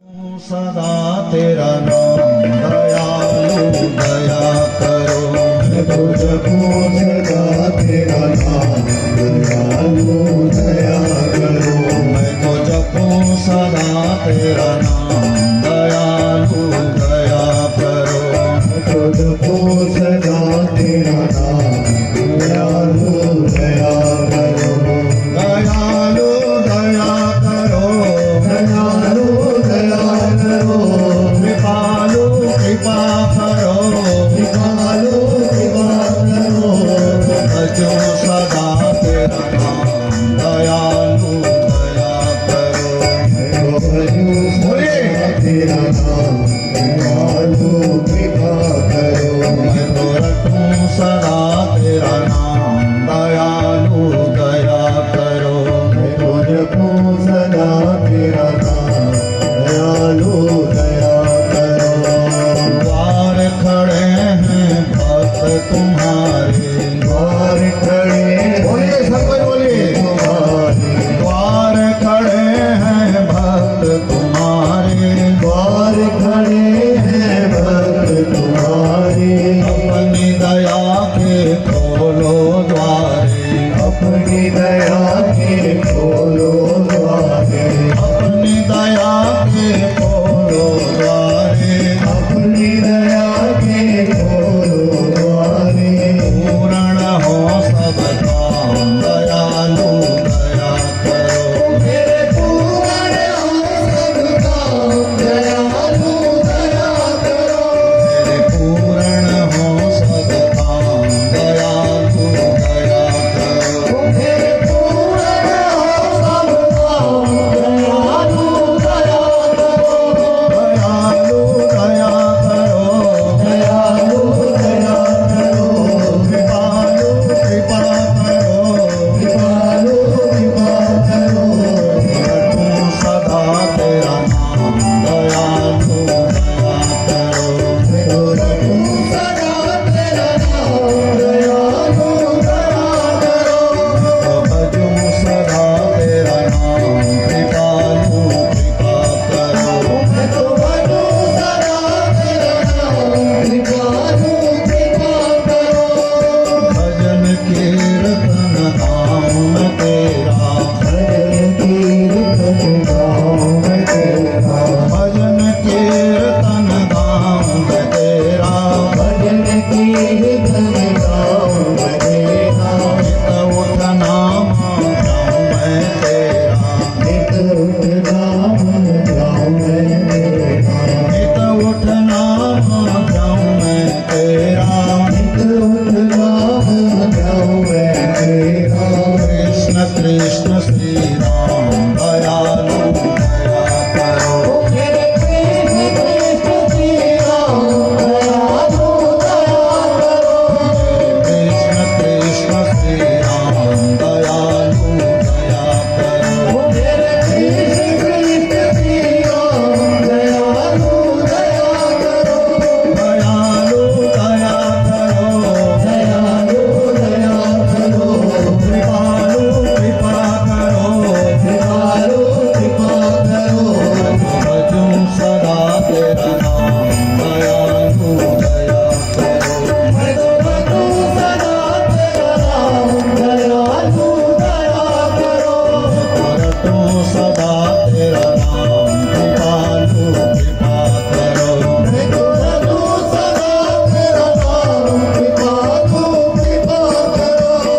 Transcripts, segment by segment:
सदा तेरा नाम दयालु दया करो। तुझको सदा तेरा नाम दयालु दया करो। मैं तो जपूं सदा तेरा नाम दयालु दया करो। तुझको सदा तेरा नाम दयालु दया करो। दयालु दया करो। दयालु दया करो। कृपालु कृपा करो। कृपालु कृपा करो। भजो सदा तेरा नाम दयालु दया करो। भजो सदा तेरा नाम दयालु कृपा करो। मैं तो रटूं सदा तेरा नाम दयालु दया करो। तुझको सदा तेरा नाम दयालु दया करो। द्वार खड़े हैं भक्त तुम्हारे। द्वार खड़े बोलिए सब कोई बोलिए। तुम्हारे। द्वार खड़े हैं भक्त तुम्हारे। द्वार खड़े हैं भक्त तुम्हारे। अपनी दया के खोलो द्वारे। अपनी दया के खोलो द्वारे। अपनी दया के खोलो द्वारे। अपनी दया के खोलो द्वारे। पूर्ण हो सब काम दयालु दया करो। मेरे पूर्ण हो सब काम दयालु दया करो। मेरे पूर्ण हो सब काम दयालु दया करो। मेरे पूर्ण हो सब काम दयालु दया करो। दयालु दया करो। दयालु दया करो। कृपालु कृपा करो। कृपालु कृपा करो। रटूं सदा तेरा नाम दयालु दया करो। रटूं सदा तेरा नाम दयालु दया करो। तो भजूं सदा तेरा नाम कृपालु कृपा करो। मैं तो भजूं सदा तेरा नाम कृपालु कृपा करो। भजन कीर्तन नाम तेरा। भजन कीर्तन गाँव में तेरा। भजन कीर्तन नाम तेरा। भजन कीर्तन गाँव में तेरा। नित उठ नाम जाऊं मैं तेरा। नित उठ नाम गाँव में तेरा। नित उठ नाम जाऊं मैं तेरा। नित उठ नाम गाँव में तेरा। कृष्ण कृष्ण श्री राम दयालु दया करो। मेरे कृष्ण कृष्ण श्री राम दयालु दया करो। कृष्ण कृष्ण श्री राम दयालु दया करो। मेरे कृष्ण कृष्ण श्री राम दयालु दया करो। दयालु दया करो। दयालु दया करो। कृपालु कृपा करो। कृपालु कृपा करो। भजूं सदा तेरा नाम दयालु दया करो। मैं तो भजूं सदा तेरा नाम दयालु दया करो। रटूं सदा तेरा नाम कृपालु कृपा करो। मैं तो भजूं सदा तेरा नाम कृपालु कृपा करो।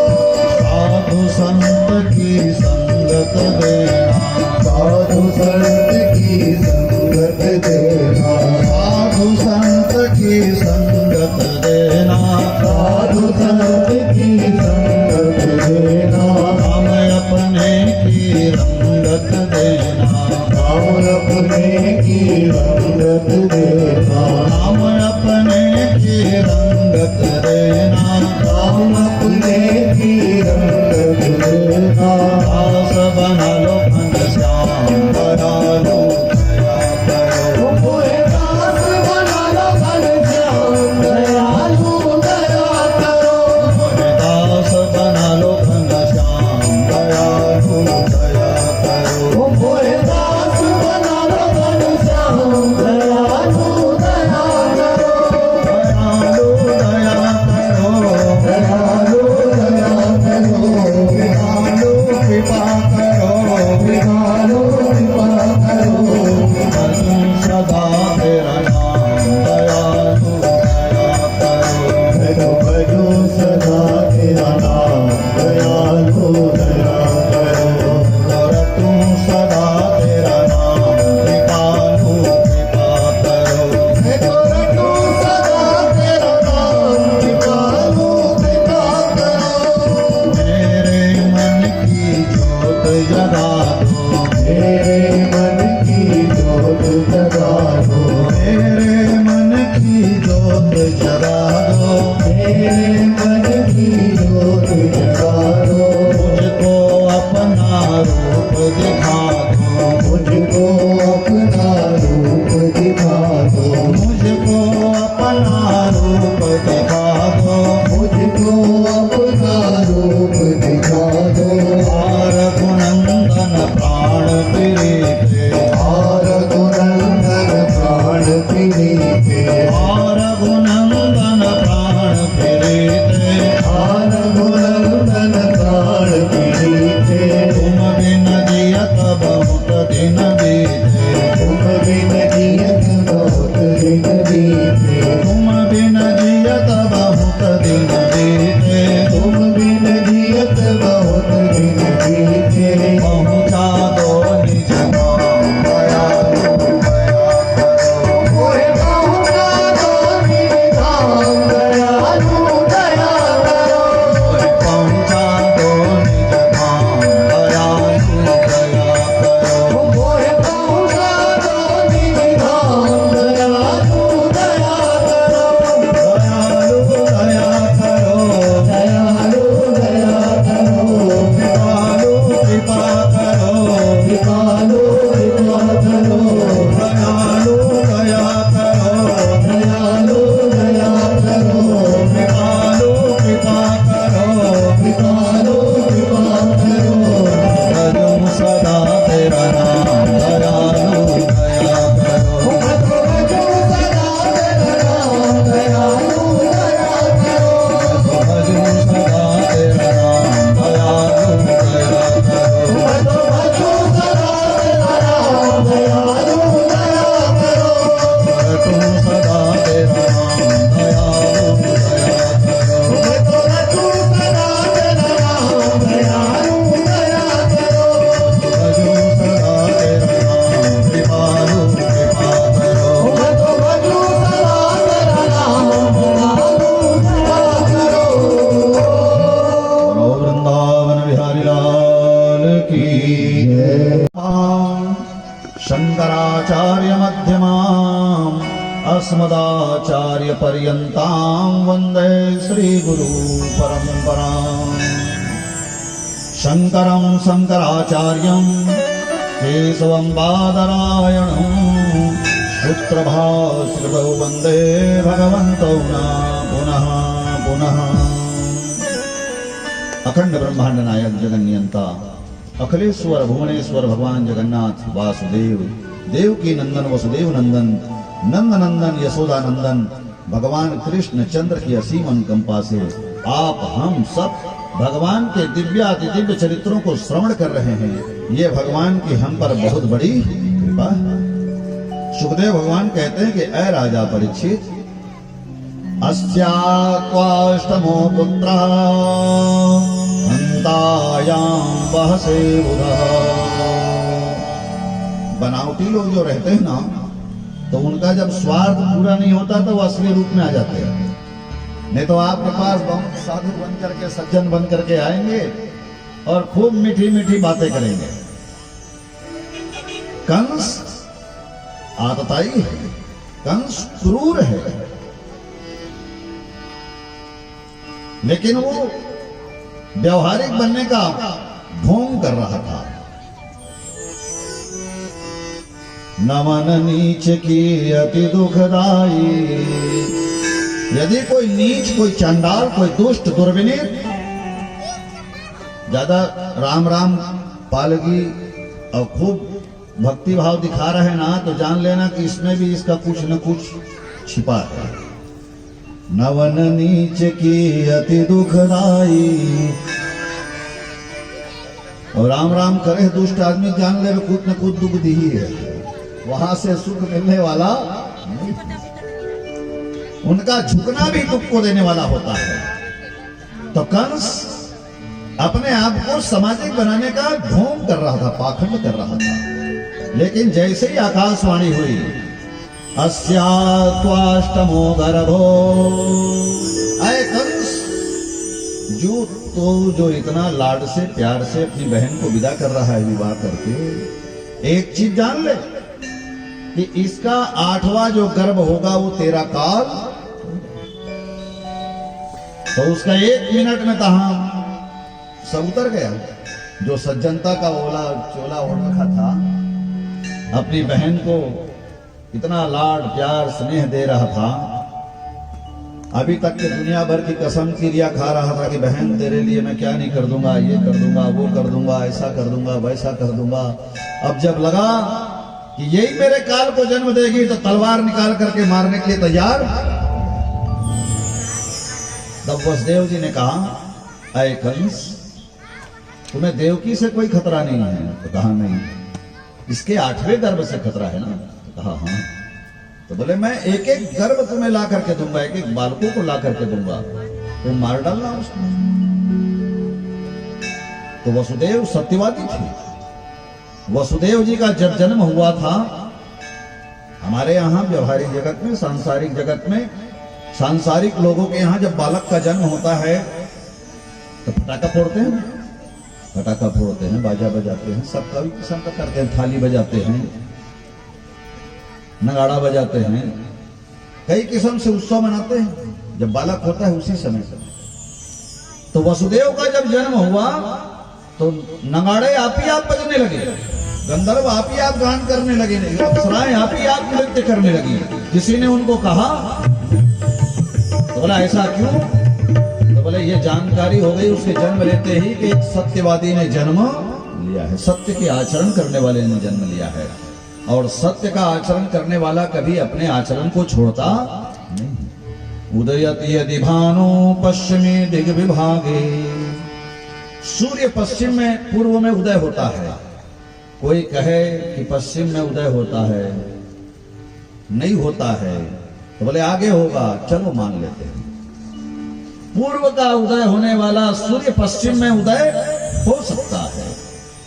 साधु संत की संगत देना। साधु संत की संगत देना। साधु संत की संगत देना। साधु संत की संगत देना। नाम अपने की रंगत देना। नाम अपने की रंगत देना। नाम अपने की रंगत देना। नाम अपने की रंगत देना। दास बना लो कृपा करो भजूं सदा तेरा नाम दयालु दया करो भजो सदा तेरा नाम दयालु दया करो रटूं सदा तेरा नाम कृपालु कृपा करो रटो सदा तेरा नाम कृपालु कृपा करो मेरे मन की ज्योत जगा दो मेरे मन की ज्योत जगा दो मेरे मन की ज्योत जगा दो मेरे मन की ज्योत जगा दो मुझको अपना रूप दिखा दो मुझको अपना रूप दिखा दो मुझको अपना रूप दिखा दो मुझको अपना रूप दिखा दो रघुनंदन प्राण प्रीते रघुनंदन प्राण प्रीते रघुनंदन प्राण प्रीते रघुनंदन प्राण प्रीते तुम बिन जियत बहुत दिन बीते तुम बिन जियत बहुत दिन बीते तुम बिन जियत बहुत दिन बीते तुम बिन जियत बहुत दिन बीते पहुँचा दो निज नाम दयालु दया करो कोई पहुँचा दो मेरे धाम दयालु दया करो पहुँचा दो निज धाम दयालु दया करो कोई पहुँचा दो मेरे धाम दयालु दया करो दयालु दया करो दयालु दया करो कृपालु कृपा करो कृपालु कृपा करो दयालु दया करो दयालु दया करो कृपालु कृपा करो कृपालु कृपा करो भजूं सदा तेरा नाम दयालु दया करो भजो भजो सदा तेरा नाम दयालु दया करो भजूं सदा तेरा नाम दयालु दया करो भजो भजो सदा तेरा नाम दयालु दया करो रटूं सदा तेरा नाम दयालु दया करो भजो भजो सदा तेरा नाम दयालु दया करो भजूं सदा तेरा नाम कृपालु कृपा करो भजो भजो सदा तेरा नाम दयालु दया करो बोलो वृंदावन बिहारी लाल की शंकराचार्य मध्यमाम् अस्मदाचार्य पर्यन्तां वन्दे श्री गुरु परम्पराम् शंकरं शंकराचार्यं केशवं बादरायणं सूत्रभास्कृतौ वन्दे भगवन्तौ न पुनः पुनः अखंड ब्रह्मांड नायक जगन्यंता अखिलेश्वर भुवनेश्वर भगवान जगन्नाथ वासुदेव देव की नंदन वसुदेव नंदन नंद नंदन यशोदा नंदन भगवान कृष्ण चंद्र की असीम अनुकंपा से आप हम सब भगवान के दिव्याति दिव्य चरित्रों को श्रवण कर रहे हैं। ये भगवान की हम पर बहुत बड़ी कृपा है। सुखदेव भगवान कहते हैं कि ऐ राजा परीक्षित अस्याक्वाष्टमो पुत्रः हन्तायां वहसे बुधः। बनावटी लोग जो रहते हैं ना, तो उनका जब स्वार्थ पूरा नहीं होता तो वो असली रूप में आ जाते हैं। नहीं तो आपके पास बहुत साधु बन करके सज्जन बन करके आएंगे और खूब मीठी मीठी बातें करेंगे। कंस आतताई है, कंस क्रूर है, लेकिन वो व्यवहारिक बनने का ढोंग कर रहा था। नमन नीच की अति दुखदाई। यदि कोई नीच, कोई चंडाल, कोई दुष्ट दुर्विनीत ज्यादा राम राम पालगी और खूब भक्ति भाव दिखा रहे ना, तो जान लेना कि इसमें भी इसका कुछ न कुछ छिपा है। नवन नीच की अति दुखदाई और राम राम करे दुष्ट आदमी जान ले कूद न कूद दुख दी ही है, वहां से सुख मिलने वाला नहीं। उनका झुकना भी दुख को देने वाला होता है। तो कंस अपने आप को सामाजिक बनाने का ढोंग कर रहा था, पाखंड कर रहा था। लेकिन जैसे ही आकाशवाणी हुई, अस्यात्वाष्टमो गर्भो, आए कंस जो इतना लाड से प्यार से अपनी बहन को विदा कर रहा है विवाह करके, एक चीज जान ले कि इसका 8वां जो गर्भ होगा वो तेरा काल। तो उसका 1 मिनट में तहा सब उतर गया। जो सज्जनता का ओला चोला ओढ़ रखा था, अपनी बहन को इतना लाड प्यार स्नेह दे रहा था, अभी तक के दुनिया भर की कसम क्रिया खा रहा था कि बहन तेरे लिए मैं क्या नहीं कर दूंगा, ये कर दूंगा, वो कर दूंगा, ऐसा कर दूंगा, वैसा कर दूंगा। अब जब लगा कि यही मेरे काल को जन्म देगी तो तलवार निकाल करके मारने के लिए तैयार। तब वसुदेव जी ने कहा, अय कंस, तुम्हें देवकी से कोई खतरा नहीं है? तो कहा नहीं। इसके 8वें गर्भ से खतरा है ना? तो कहा हाँ। तो बोले मैं एक एक गर्भ तुम्हें ला करके दूंगा, एक एक बालकों को ला करके दूंगा, तुम मार डालना उसको। तो वसुदेव सत्यवादी थे। वसुदेव जी का जब जन्म हुआ था, हमारे यहां व्यवहारिक जगत में, सांसारिक जगत में, सांसारिक लोगों के यहां जब बालक का जन्म होता है तो पटाखा फोड़ते हैं, पटाखा फोड़ते हैं, बाजा बजाते हैं, सब कभी किस्म का करते हैं, थाली बजाते हैं, नगाड़ा बजाते हैं, कई किस्म से उत्सव मनाते हैं जब बालक होता है उसी समय से। तो वसुदेव का जब जन्म हुआ तो नगाड़े आप ही आप बजने लगे, गंधर्व आप ही आप गान करने लगे, अप्सराएं आप ही आप नृत्य करने लगी। किसी ने उनको कहा, तो बोला ऐसा क्यों? तो बोले ये जानकारी हो गई उसके जन्म लेते ही कि एक सत्यवादी ने जन्म लिया है, सत्य के आचरण करने वाले ने जन्म लिया है। और सत्य का आचरण करने वाला कभी अपने आचरण को छोड़ता नहीं। उदयति यदि भानु पश्चिमी दिग विभागे, सूर्य पश्चिम में पूर्व में उदय होता है। कोई कहे कि पश्चिम में उदय होता है, नहीं होता है, तो बोले आगे होगा, चलो मान लेते हैं। पूर्व का उदय होने वाला सूर्य पश्चिम में उदय हो सकता है,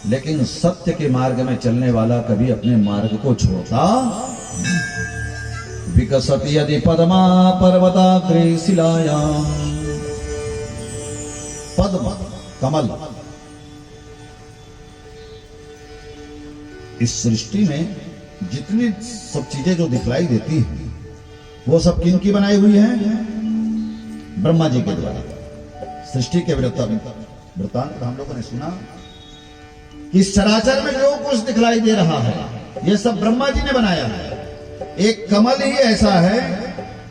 लेकिन सत्य के मार्ग में चलने वाला कभी अपने मार्ग को छोड़ता। विकसति यदि पद्मा पर्वताग्रे शिलायां, पद्म कमल, इस सृष्टि में जितनी सब चीजें जो दिखलाई देती हैं वो सब किन की बनाई हुई है? ब्रह्मा जी के द्वारा। सृष्टि के वृत्तांत हम लोगों ने सुना, इस चराचर में जो कुछ दिखलाई दे रहा है ये सब ब्रह्मा जी ने बनाया है। एक कमल ही ऐसा है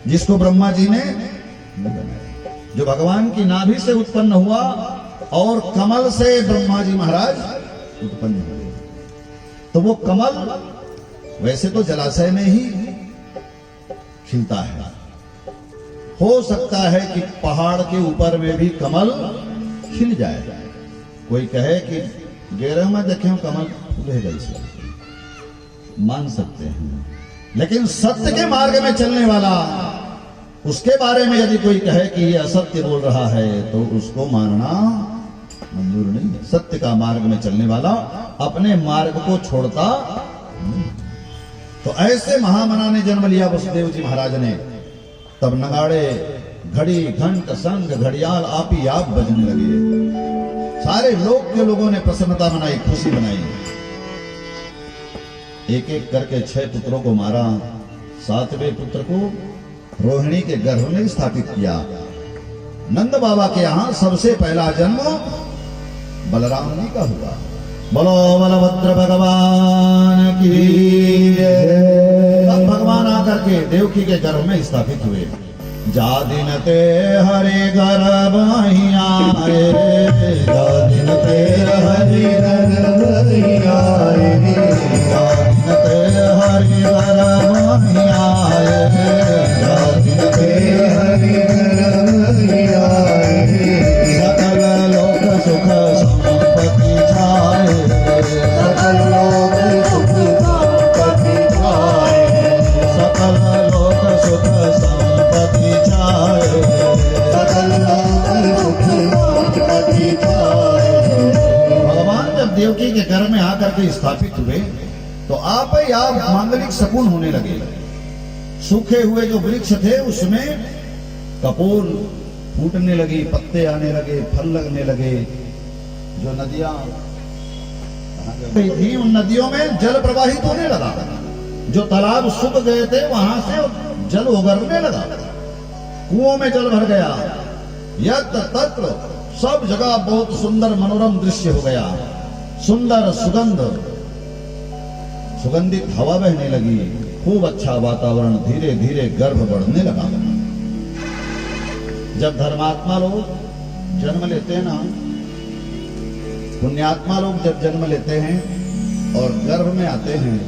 जिसको ब्रह्मा जी ने बनाया, जो भगवान की नाभि से उत्पन्न हुआ और कमल से ब्रह्मा जी महाराज उत्पन्न हुए। तो वो कमल वैसे तो जलाशय में ही खिलता है, हो सकता है कि पहाड़ के ऊपर में भी कमल खिल जाए। कोई कहे कि गेरह में देखे कमल फूलेगा, इसे मान सकते हैं, लेकिन सत्य के मार्ग में चलने वाला, उसके बारे में यदि कोई कहे कि ये असत्य बोल रहा है तो उसको मानना मंजूर नहीं है। सत्य का मार्ग में चलने वाला अपने मार्ग को छोड़ता नहीं। तो ऐसे महामना ने जन्म लिया वसुदेव जी महाराज ने। तब नगाड़े, घड़ी, घंट, संग, घड़ियाल आप ही आप बजने लगे। सारे लोग के लोगों ने प्रसन्नता मनाई, खुशी मनाई। एक एक करके 6 पुत्रों को मारा। 7वें पुत्र को रोहिणी के गर्भ में स्थापित किया। नंद बाबा के यहां सबसे पहला जन्म बलराम जी का हुआ। बोलो बलभद्र भगवान की जय। तब भगवान आकर के देवकी के गर्भ में स्थापित हुए। जा दिन ते हरे गर्भ आए, जा दिन ते हरे गर्भ आए, जा दिन ते हरे गर्भ आए, जा दिन ते हरे गर्भ आए। सकल लोक सुख संपत्ति छाए, स्थापित हुए तो आप ही आप मांगलिक शकुन होने लगे। सूखे हुए जो वृक्ष थे उसमें कपूर फूटने लगी, पत्ते आने लगे, फल लगने लगे। जो नदियां थी उन नदियों में जल प्रवाहित होने लगा। जो तालाब सूख गए थे वहां से जल उगरने लगा, कुओं में जल भर गया। यत्र तत्र सब जगह बहुत सुंदर मनोरम दृश्य हो गया। सुंदर सुगंधित हवा बहने लगी, खूब अच्छा वातावरण, धीरे धीरे गर्भ बढ़ने लगा। जब धर्मात्मा लोग जन्म लेते हैं ना, पुण्यात्मा लोग जब जन्म लेते हैं और गर्भ में आते हैं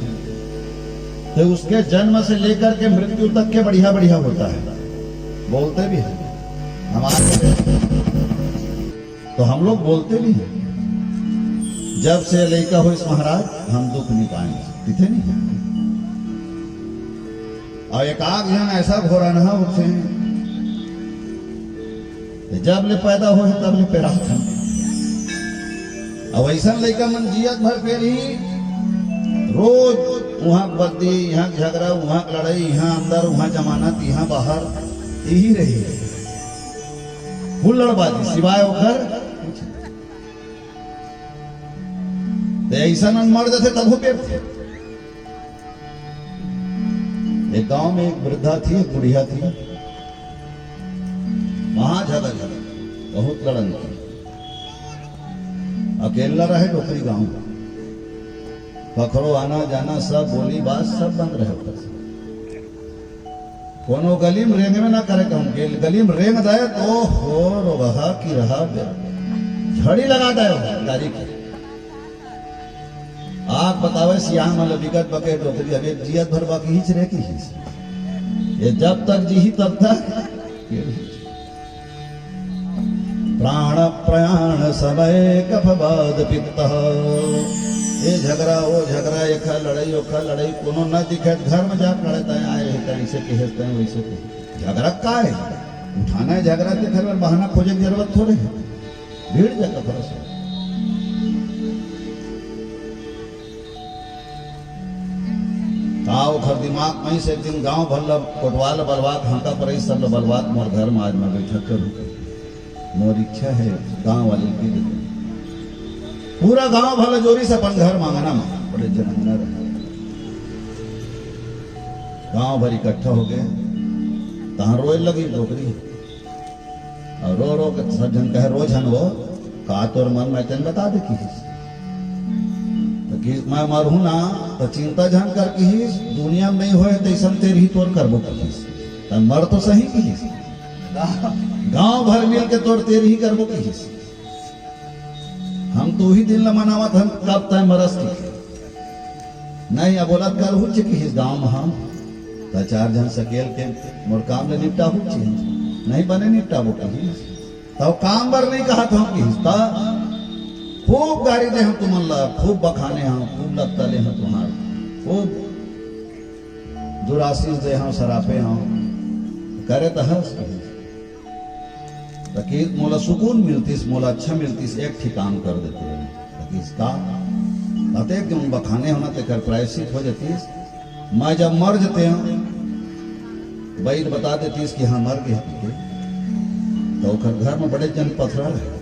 तो उसके जन्म से लेकर के मृत्यु तक के बढ़िया बढ़िया होता है। बोलते भी हैं हमारे, तो हम लोग बोलते भी हैं जब से लड़का हो इस महाराज हम दुख नहीं पाएंगे, कितने नहीं। और एक आग जन ऐसा घोरा नहा उठे जब ले पैदा हो तब ले पेरा था। अब ऐसा लड़का मन जियत भर पेर ही रोज वहां बद्दी, यहाँ झगड़ा, वहां लड़ाई, यहाँ अंदर, वहां जमानत, यहाँ बाहर, यही रही हुल्लड़बाजी सिवाय होकर। ऐसा न मर जाते तब हो पेट थे। एक गांव में एक वृद्धा थी, एक बुढ़िया थी, वहां झगड़ा बहुत लड़न थी। अकेला रहे डोकरी गांव, पखड़ो आना जाना सब बोली बात सब बंद रहे। कोनो गली में रेंग में ना करे, कहूँ गली में रेंग दे तो हो रहा की रहा झड़ी लगा दे गाड़ी की। आप बतावे सियाह मतलब विगत बके डोकरी अभी जियत भर बाकी ही रहे की ये जब तक जी तब तक प्राण प्रयाण समय कफबाद पित्त। ये झगड़ा वो झगड़ा, एक लड़ाई ओखा लड़ाई, कोनो न दिखे घर में जाकर लड़ता है, आए रहता है, ऐसे कहते हैं वैसे कहते। झगड़ा का है उठाना है, झगड़ा के घर में बहाना खोजे की जरूरत थोड़े है, भीड़ जाकर फरस है। घर दिमाग में से एक दिन गांव भर कोटवाल बलवात हाँका पर सब बलवात मोर घर में आज मैं बैठक करूँ। मोर इच्छा है गांव वाले की पूरा गांव भला जोरी से अपन घर मांगना में बड़े जनमना रहे। गांव भर इकट्ठा हो गए, तहां रोए लगी डोकरी और रो रो के सब जन कहे रोज हन वो का तोर मन में तेन बता दे कि मैं मरू ना तो चिंता जान कर की दुनिया में नहीं होए तो तेरी ही तोर करबो की मर तो सही की गांव भर मिल के तोर तेरी ही करबो की। हम तो ही दिन मनावत हम कब तय मरस की नहीं अब बोलत कर हुच की गांव में हम तो चार जन सकेल के मोर काम ले निपटा हुच नहीं बने निपटा वो कही तो काम बर नहीं कहा था कि खूब गाड़ी दे हम तुम खूब बखाने हम खूब लगता ले हम तुम्हार खूब दुराशीष दे हम सरापे हम करे तो हंस ताकि मोला सुकून मिलतीस, मोला अच्छा मिलतीस, एक ठिकान कर देते हैं ताकि इसका अतः कि उन बखाने होना ते कर प्रायश्चित हो जातीस। मैं जब मर जाते हैं वही बता देतीस कि हाँ मर गए तो घर में बड़े जन पथरा है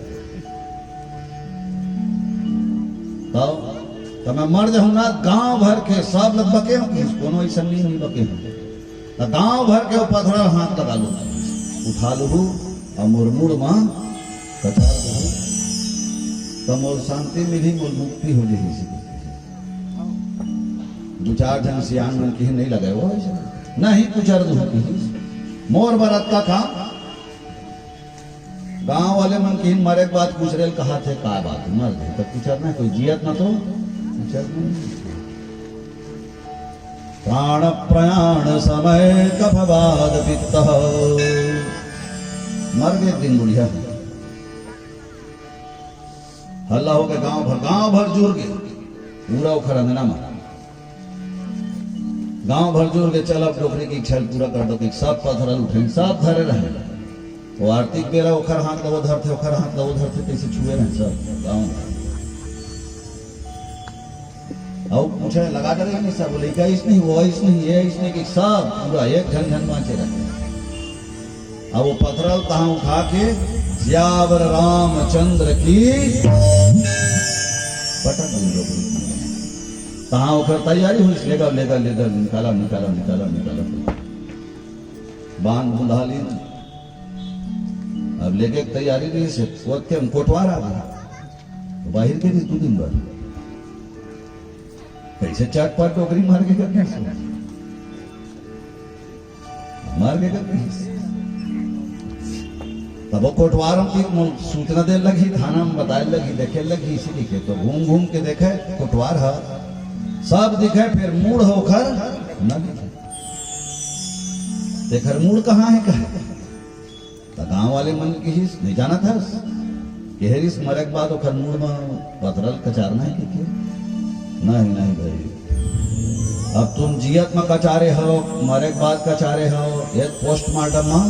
तो मैं मर जाऊं ना गांव भर के सब लोग बके हो कि कोनो ऐसा नहीं बके हो तो गांव भर के पथरा हाथ लगा लो उठा लो और मुरमुड़ मां कचार दो तो मोर शांति मिली, मोर मुक्ति हो जाएगी। दो चार जन सियान मन की नहीं लगे वो नहीं कुछ अर्ध होती मोर बरत का काम गांव वाले मन की मरे के बाद पूछ रहे कहा थे का बात मर गए तो पूछत ना कोई जियत ना तो प्राण प्रयाण समय कफवाद पित्त मर गए दिन बुढ़िया हल्ला हो गया गांव भर जुड़ गए पूरा उखड़ अंगना में गांव भर जुड़ के चल अब डोकरी की छल पूरा कर दो कि सब पत्थर उठे सब धरे रहे वो आर्थिक बेरा ओखर हाथ वो धरते ओखर हाथ वो धरते कैसे छुए रहे सब गाँव और पूछे लगा डर नहीं सब बोले क्या इस नहीं वो इस नहीं ये इस नहीं कि सब पूरा एक झन झन बाँचे रहे। अब वो पथरल तहाँ उठा के सियावर रामचंद्र की पटक दी। तहाँ होकर तैयारी हुई, लेकर लेकर लेकर निकाला निकाला निकाला निकाला बांध बुंधा ली। अब लेके तैयारी रही से कोटवार आ गया तो बाहर के लिए 2 दिन बाद कैसे चाट पाट टोकरी मार के करके मार के करके तब वो कोटवारों की सूचना दे लगी, थाना में बताए लगी, देखे लगी, इसी लिखे तो घूम घूम के देखे कोटवार है सब दिखे, फिर मूड होकर न दिखे। देखकर मूड कहाँ है कहा तो गांव वाले मन की ही नहीं जाना था कि हेरिस मरे के बाद ओखर मूड में पथरल कचारना है कि नहीं नहीं भाई अब तुम जियत में कचारे हो मरे के बाद कचारे हो ये पोस्टमार्टम में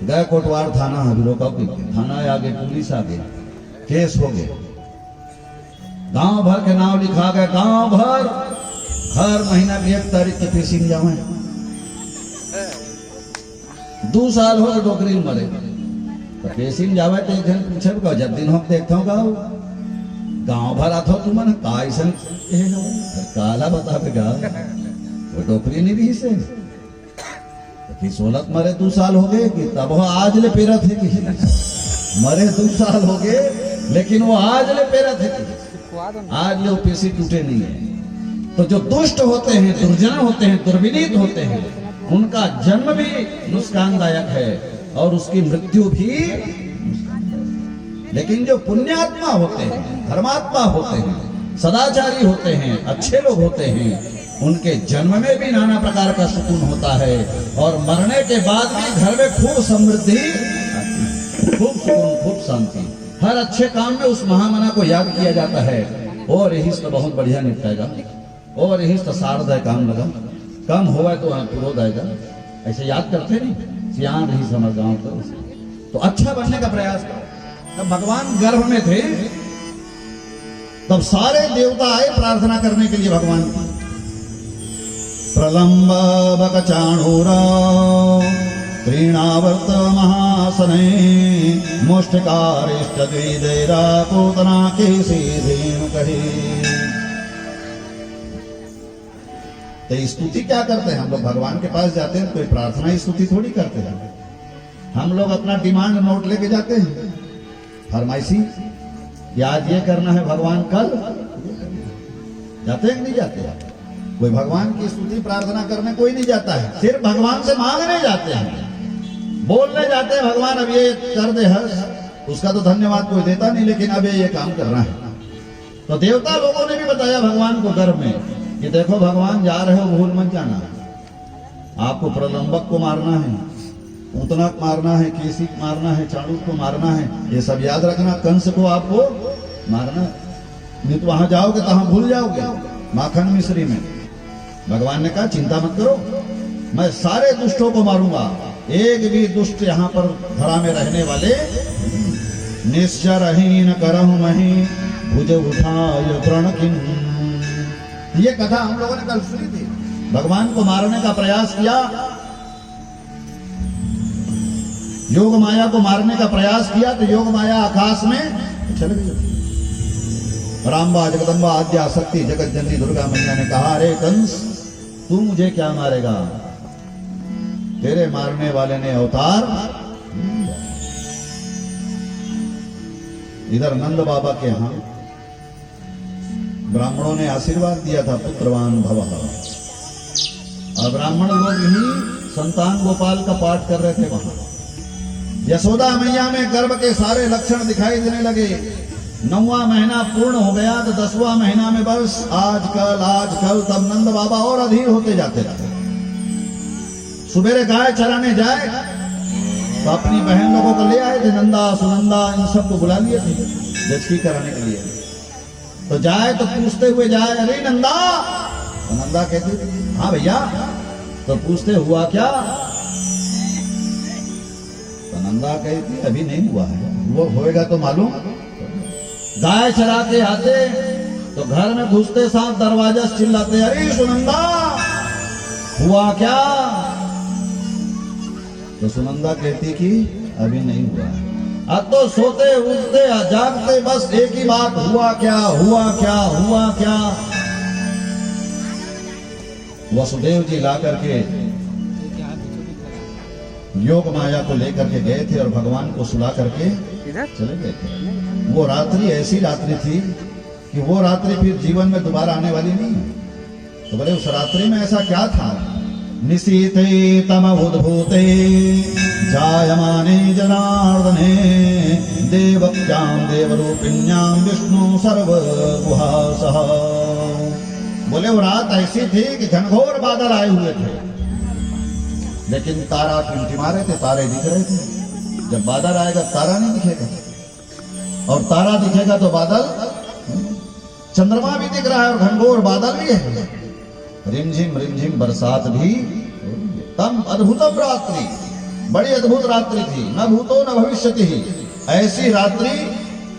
गए कोटवार थाना अभी रोका थाना आगे पुलिस आगे केस हो गए, गांव भर के नाम लिखा गए, गांव भर हर महीना की 1 तारीख के पेशिंग जावे 2 साल हो गए डोकरी मरे तो पेशिंग जावे तो एक जन पूछे का जब दिन हो देखता हूँ गांव भर आतो तुम मन का ऐसा काला बतावेगा वो डोकरी नहीं भी से कि 16 मरे 2 साल हो गए कि तब वो आज ले पेरा थे कि मरे 2 साल हो गए लेकिन वो आज ले पेरा थे कि आज ले वो पेशी टूटे नहीं है। तो जो दुष्ट होते हैं, दुर्जन होते हैं, दुर्विनीत होते हैं, उनका जन्म भी नुकसानदायक है और उसकी मृत्यु भी। लेकिन जो पुण्यात्मा होते हैं, धर्मात्मा होते हैं, सदाचारी होते हैं, अच्छे लोग होते हैं, उनके जन्म में भी नाना प्रकार का सुकून होता है और मरने के बाद भी घर में खूब समृद्धि, खूब सुकून, खूब शांति। हर अच्छे काम में उस महामना को याद किया जाता है और यही तो बहुत बढ़िया निपटेगा और यही तो सारदाय काम लगा, कम हुआ तो पुरोध आएगा, ऐसे याद करते नहीं सियान रही समझ गाँव तो अच्छा बनने का प्रयास करो। जब भगवान गर्भ में थे तब सारे देवता आए प्रार्थना करने के लिए भगवान की। प्रलंब बकचाणूरा त्रीणावर्त महासने मुष्टिकारिष्ट द्विदेरा पूतना के सीधेनु कहे। तो स्तुति क्या करते हैं हम लोग भगवान के पास जाते हैं कोई प्रार्थना स्तुति थोड़ी करते हैं। हम लोग अपना डिमांड नोट लेके जाते हैं फरमाइशी कि आज ये करना है भगवान कल जाते हैं कि नहीं जाते हैं? कोई भगवान की स्तुति प्रार्थना करने कोई नहीं जाता है, सिर्फ भगवान से मांगने जाते हैं, बोलने जाते हैं भगवान अब ये कर दे हर्ष, उसका तो धन्यवाद कोई देता नहीं लेकिन अब ये काम करना है। तो देवता लोगों ने भी बताया भगवान को गर्भ में कि देखो भगवान जा रहे हो भूल मत जाना, आपको प्रलंबक को मारना है, पूतना को मारना है, केसी को मारना है, चाणूक को मारना है, ये सब याद रखना, कंस को आपको मारना, नहीं तो वहां जाओगे तो वहां भूल जाओगे माखन मिश्री में। भगवान ने कहा चिंता मत करो, मैं सारे दुष्टों को मारूंगा, एक भी दुष्ट यहाँ पर धरा में रहने वाले निश्चरहीन करहु मही भुज उठाय प्रण किन। ये कथा हम लोगों ने कल सुनी थी। भगवान को मारने का प्रयास किया, योग माया को मारने का प्रयास किया तो योग माया आकाश में चल गई। रामबा जगदम्बा आद्या शक्ति जगत जननी दुर्गा मैया ने कहा अरे कंस तू मुझे क्या मारेगा, तेरे मारने वाले ने अवतार। इधर नंद बाबा के यहां ब्राह्मणों ने आशीर्वाद दिया था पुत्रवान भवः, और ब्राह्मण लोग ही संतान गोपाल का पाठ कर रहे थे वहां। यशोदा मैया में गर्भ के सारे लक्षण दिखाई देने लगे। 9वां महीना पूर्ण हो गया तो 10वां महीना में बस आज कल तब नंद बाबा और अधीर होते जाते थे। सुबेरे गाय चराने जाए तो अपनी बहन लोगों को ले आए थे, नंदा सुनंदा इन सबको बुला लिए थे जचकी कराने के लिए। तो जाए तो पूछते हुए जाए अरे नंदा, तो नंदा कहते हाँ भैया, तो पूछते हुआ क्या, तो नंदा कहती अभी नहीं हुआ है, वो होएगा तो मालूम। गाय चरा के आते तो घर में घुसते साथ दरवाजा से चिल्लाते, अरे सुनंदा हुआ क्या? तो सुनंदा कहती कि अभी नहीं हुआ। अब तो सोते उठते जागते बस एक ही बात, हुआ क्या, हुआ क्या, हुआ क्या। वसुदेव जी ला करके योग माया को लेकर के गए थे और भगवान को सुला करके चले गए थे। वो रात्रि ऐसी रात्रि थी कि वो रात्रि फिर जीवन में दोबारा आने वाली नहीं। तो बोले उस रात्रि में ऐसा क्या था? निशीते तम उद्भूते जायमाने जनार्दने देवक्यां देवरूपिण्यां विष्णु सर्वगुहासः। बोले वो रात ऐसी थी कि घनघोर बादल आए हुए थे, लेकिन तारा टिमटिमा रहे थे, तारे दिख रहे थे। जब बादल आएगा तारा नहीं दिखेगा, और तारा दिखेगा तो बादल, चंद्रमा भी दिख रहा है और घनघोर बादल भी है। रिमझिम बरसात भी। तम अद्भुतम रात्रि, बड़ी अद्भुत रात्रि थी। न भूतो न भविष्यति ही, ऐसी रात्रि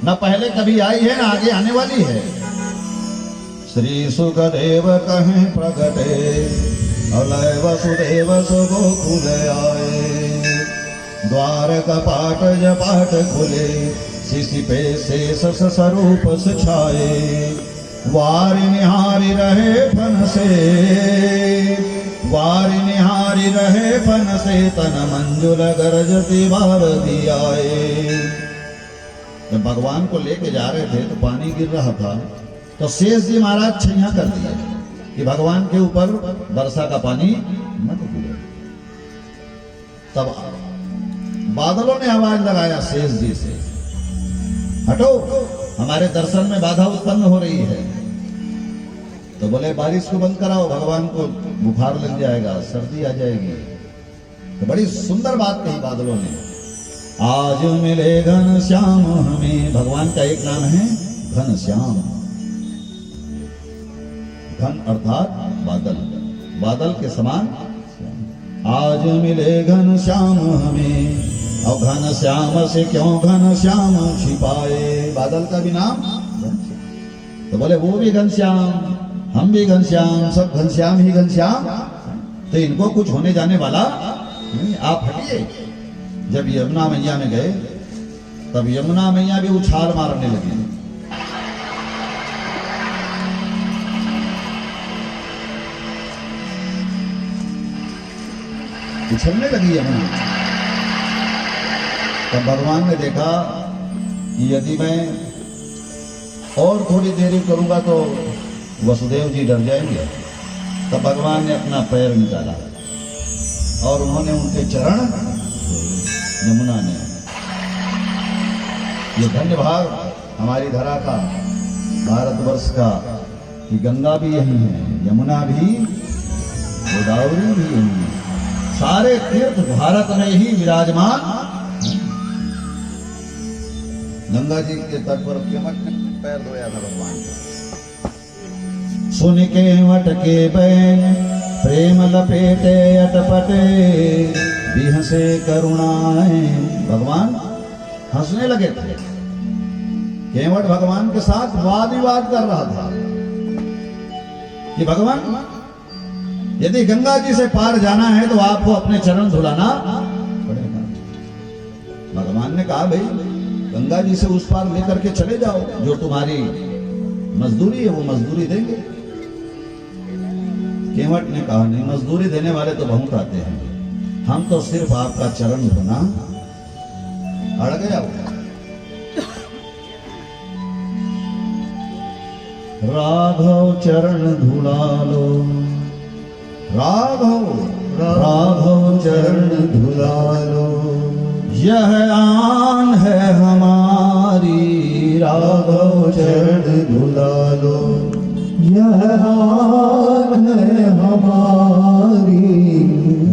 न पहले कभी आई है न आगे आने वाली है। श्री सुखदेव कहें प्रगटे अलय वसुदेव गोकुल आए। द्वार कपाट जपाट खुले शिशि पे शेष स्वरूप छाए। वारि निहारी रहे फन से, वारि निहारी रहे फन से तन मंजुल गरजती भारती आए। जब भगवान को लेके जा रहे थे तो पानी गिर रहा था, तो शेष जी महाराज छैया कर दिया कि भगवान के ऊपर वर्षा का पानी मत गिरे। तब बादलों ने आवाज लगाया शेष जी से, हटो, हमारे दर्शन में बाधा उत्पन्न हो रही है। तो बोले बारिश को बंद कराओ, भगवान को बुखार लग जाएगा, सर्दी आ जाएगी। तो बड़ी सुंदर बात कही बादलों ने, आज मिले घन श्याम हमें। भगवान का एक नाम है घन श्याम। घन अर्थात बादल, बादल के समान। आज मिले घन श्याम हमें, और घन श्याम से क्यों घन श्याम छिपाए। बादल का भी नाम। तो बोले वो भी घनश्याम, हम भी घनश्याम, सब घनश्याम ही घनश्याम। तो इनको कुछ होने जाने वाला नहीं, आप हटिए। जब यमुना मैया में गए तब यमुना मैया भी उछाल मारने लगी। उछलने लगी यमुना। तब भगवान ने देखा कि यदि मैं और थोड़ी देरी करूंगा तो वसुदेव जी डर जाएंगे। तब भगवान ने अपना पैर निकाला और उन्होंने उनके चरण यमुना ने। ये धन्य भाग हमारी धरा का, भारतवर्ष का, कि गंगा भी यही है, यमुना भी, गोदावरी भी यही है। सारे तीर्थ भारत में ही विराजमान। गंगा जी के तट पर केवट ने पैर धोया था भगवान का। सुन के वट के बैन प्रेम लपेटे अटपटे बिहसे करुणाए। भगवान हंसने लगे थे। केवट भगवान के साथ वाद विवाद कर रहा था कि भगवान यदि गंगा जी से पार जाना है तो आपको अपने चरण धुलाना पड़ेगा। भगवान ने कहा भाई गंगा जी से उस पार लेकर के चले जाओ, जो तुम्हारी मजदूरी है वो मजदूरी देंगे। केवट ने कहा नहीं, मजदूरी देने वाले तो बहुत आते हैं, हम तो सिर्फ आपका चरण धोना। अड़ गया वो। राघव चरण धुला लो, राघव राघव चरण धुला लो, यह आन है हमारी। राघव चरण धुला लो, यह आन है हमारी।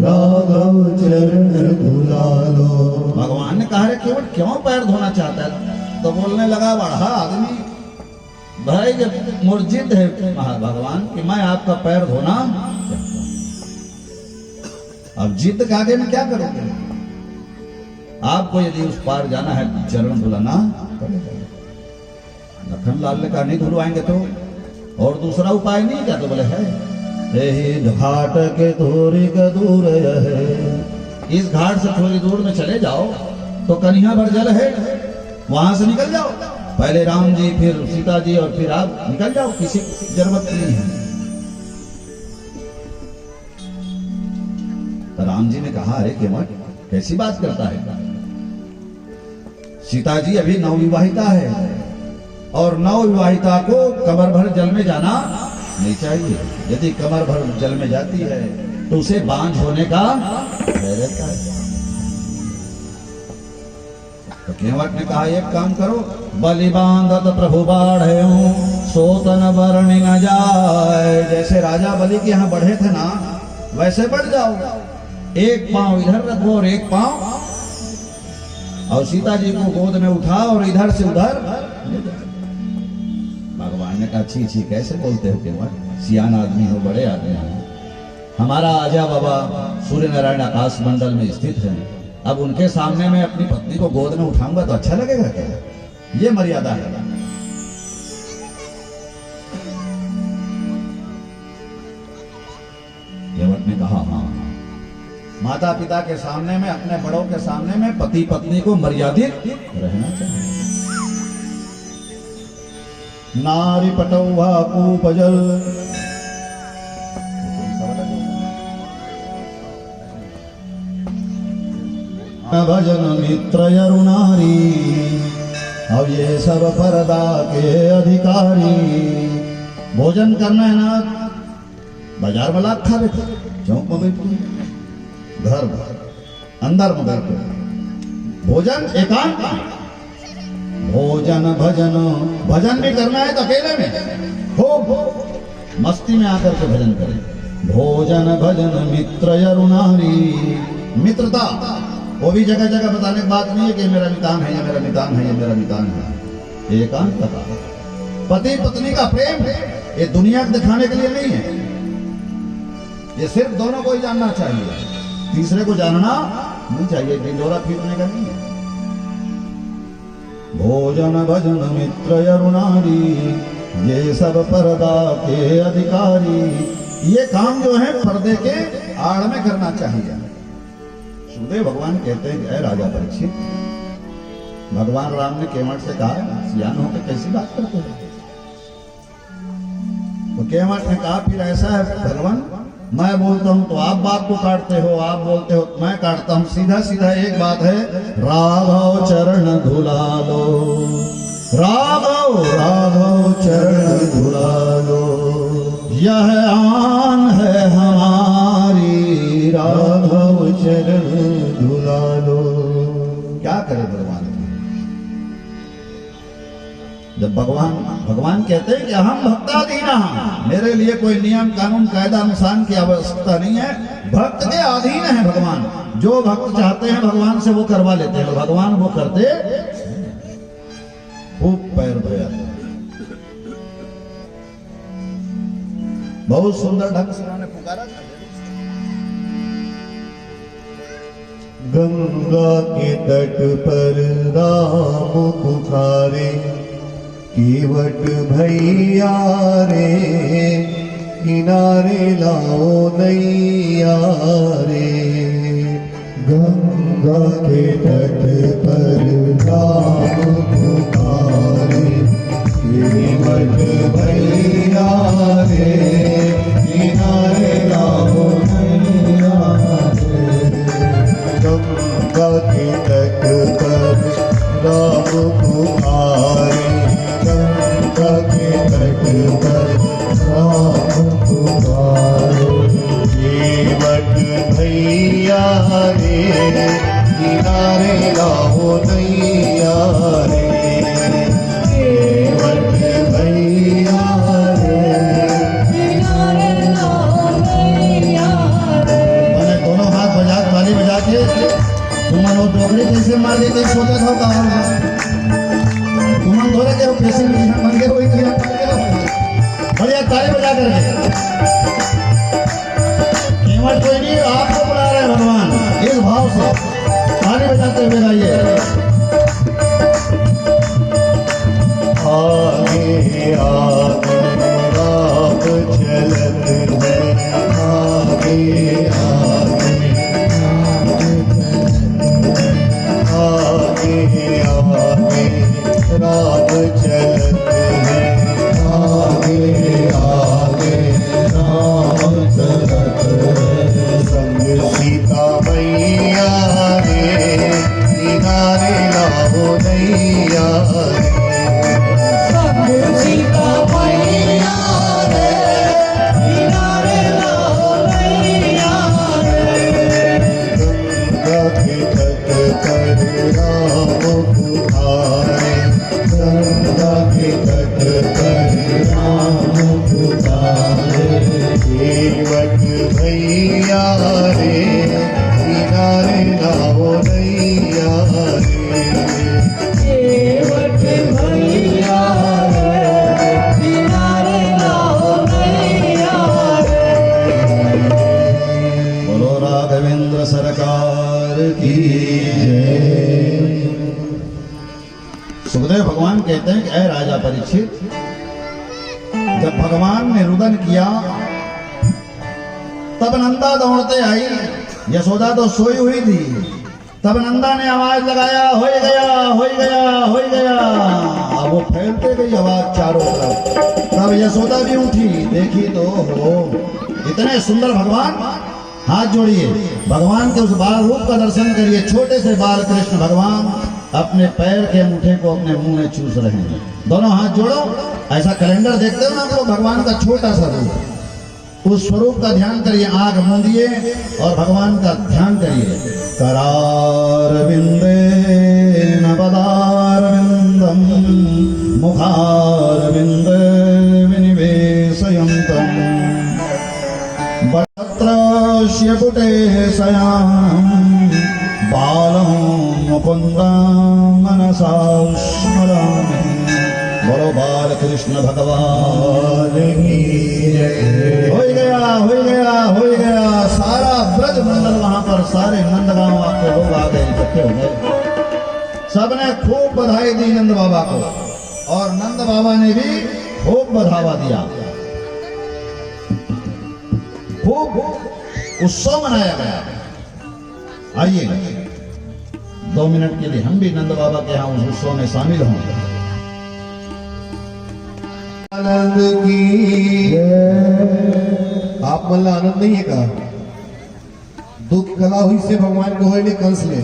राघव चरण धुला लो। भगवान ने कहा रे केवट क्यों पैर धोना चाहता है? तो बोलने लगा बड़ा आदमी, भाई जब मुर्जिद है भगवान कि मैं आपका पैर धोना, अब जिद के आगे में क्या करोगे? आपको यदि उस पार जाना है चरण धुलाना पड़ेगा। लखन लाल ने कहा नहीं धुलवाएंगे तो और दूसरा उपाय नहीं क्या? तो बोले है, यही घाट के थोड़ी का दूर है, इस घाट से थोड़ी दूर में चले जाओ तो कन्हैया भर जल है, वहां से निकल जाओ। पहले राम जी, फिर सीता जी और फिर आप निकल जाओ, किसी की जरूरत नहीं है। तो राम जी ने कहा अरे केवट कैसी बात करता है? सीता जी अभी नवविवाहिता है और नवविवाहिता को कमर भर जल में जाना नहीं चाहिए। यदि कमर भर जल में जाती है तो उसे बांझ होने का भय रहता है। तो केवट ने कहा एक काम करो, बलि बांधत प्रभु बाढ़े सोतन वर्णि न जाए। जैसे राजा बलि के यहाँ बढ़े थे ना, वैसे बढ़ जाओ, एक पांव इधर रखो और एक पांव, और सीता जी को गोद में उठाओ और इधर से उधर। भगवान ने कहा छी छी कैसे बोलते हो केवट, सियान आदमी हो, बड़े आदमी हो। हमारा आजा बाबा सूर्य नारायण आकाश मंडल में स्थित है, अब उनके सामने मैं अपनी पत्नी को गोद में उठाऊंगा तो अच्छा लगेगा क्या? ये मर्यादा है। केवट ने कहा हाँ, माता पिता के सामने में, अपने बड़ों के सामने में पति पत्नी को मर्यादित रहना चाहिए। नारी पटौहा कूपजल, भजन मित्र यरुनारी, अब ये सब परदा के अधिकारी। भोजन करना है ना, बाजार में लाख खा बैठे, चौक में बैठे, घर अंदर में बैठे, भोजन एकांत में। भोजन भजन, भजन भी करना है तो अकेले में खूब मस्ती में आकर के भजन करें। भोजन भजन मित्र यरुनारी, मित्रता वो भी जगह जगह बताने की बात नहीं है कि मेरा मितान है, ये मेरा मितान है, ये मेरा मितान है। एकांतता, पति पत्नी का प्रेम ये दुनिया को दिखाने के लिए नहीं है, ये सिर्फ दोनों को ही जानना चाहिए, तीसरे को जानना नहीं चाहिए, ढिंडोरा पीटने का नहीं है। भोजन भजन मित्र यरुनारी, ये सब पर्दा के अधिकारी। ये काम जो है पर्दे के आड़ में करना चाहिए। सुखदेव भगवान कहते हैं कि राजा परीक्षित, भगवान राम ने केवट से कहा सियान होकर कैसी बात करते हो? तो केवट ने कहा फिर ऐसा है भगवान, मैं बोलता हूं तो आप बात को काटते हो, आप बोलते हो मैं काटता हूं। सीधा सीधा एक बात है, राघव चरण धुला लो, राघव राघव चरण धुला लो, यह आन है हमारी, राघव चरण धुला लो। क्या करे भगवान? जब भगवान कहते हैं कि हम भक्ताधीना, मेरे लिए कोई नियम कानून कायदा अनुसार की आवश्यकता नहीं है, भक्त के अधीन है भगवान। जो भक्त चाहते हैं भगवान से वो करवा लेते हैं, भगवान वो करते खूब पैर धोया, बहुत सुंदर ढंग से उन्होंने पुकारा। गंगा के तट पर राम पुकारे, केवट भैया रे, किनारे लाओ नैया रे। गंगा के तट पर राम पुकारे, केवट भैया रे, किनारे लाओ नैया रे। गंगा के तट पर राम पुकारे, गंगा के तट पर राम पुकारे, केवट भैया रे, किनारे लाओ नैया रे। केवट भैया रे, किनारे लाओ नैया रे। मैंने दोनों हाथ बजा ताली बजा के तुमन वो डोगरी कैसे मार देते सोचत हो का तुमन धोरे के कैसे बन गए, बढ़िया ताली बजा करके आगे राम चलत है आगे आगे आगे राम चलत है आगे आगे राम चलत है संग सीता मैया रे किनारे लाओ नैया संग सीता मैया रे किनारे लाओ नैया गंगा के तट पर राम पुकारे गंगा के तट पर राम पुकारे देवक भैया रे किनारे लाओ नैया रे देवक भैया रे किनारे लाओ नैया बोलो राघवेंद्र सरकार की जय। सुखदेव भगवान कहते हैं कि ऐ राजा परीक्षित, जब भगवान ने रुदन किया तब नंदा दौड़ते आई। यशोदा तो सोई हुई थी। तब नंदा ने आवाज लगाया, हो गया हो गया हो गया। अब वो फैलते गई आवाज चारों तरफ। तब यशोदा भी उठी, देखी तो हो इतने सुंदर भगवान। हाथ जोड़िए, भगवान के उस बाल रूप का दर्शन करिए। छोटे से बाल कृष्ण भगवान अपने पैर के अंगूठे को अपने मुंह में चूस रहे हैं। दोनों हाथ जोड़ो, ऐसा कैलेंडर देखते हो ना, तो भगवान का छोटा सा रूप, उस स्वरूप का ध्यान करिए। आंख मूंदिए और भगवान का ध्यान करिए। करार बिंदे नवदारविंदम मुखार बिंदे विनिवेशयन्तम वक्त्रस्य पुटे शयानं बालं मुकुन्दं मनसा स्मरामि। बोलो बाल कृष्ण भगवान की जय। हो गया हो गया हो गया। सारा ब्रज मंडल वहां पर, सारे नंदगांव आपके लोग आ गए, इकट्ठे हो गए। सबने खूब बधाई दी नंद बाबा को, और नंद बाबा ने भी खूब बढ़ावा दिया। खूब उत्सव मनाया गया। आइए 2 मिनट के लिए हम भी नंद बाबा के यहाँ उस उत्सव में शामिल होंगे। आनंद की आप मला आनंद नहीं है का? दुख कला हुई से भगवान को होने कंस ले।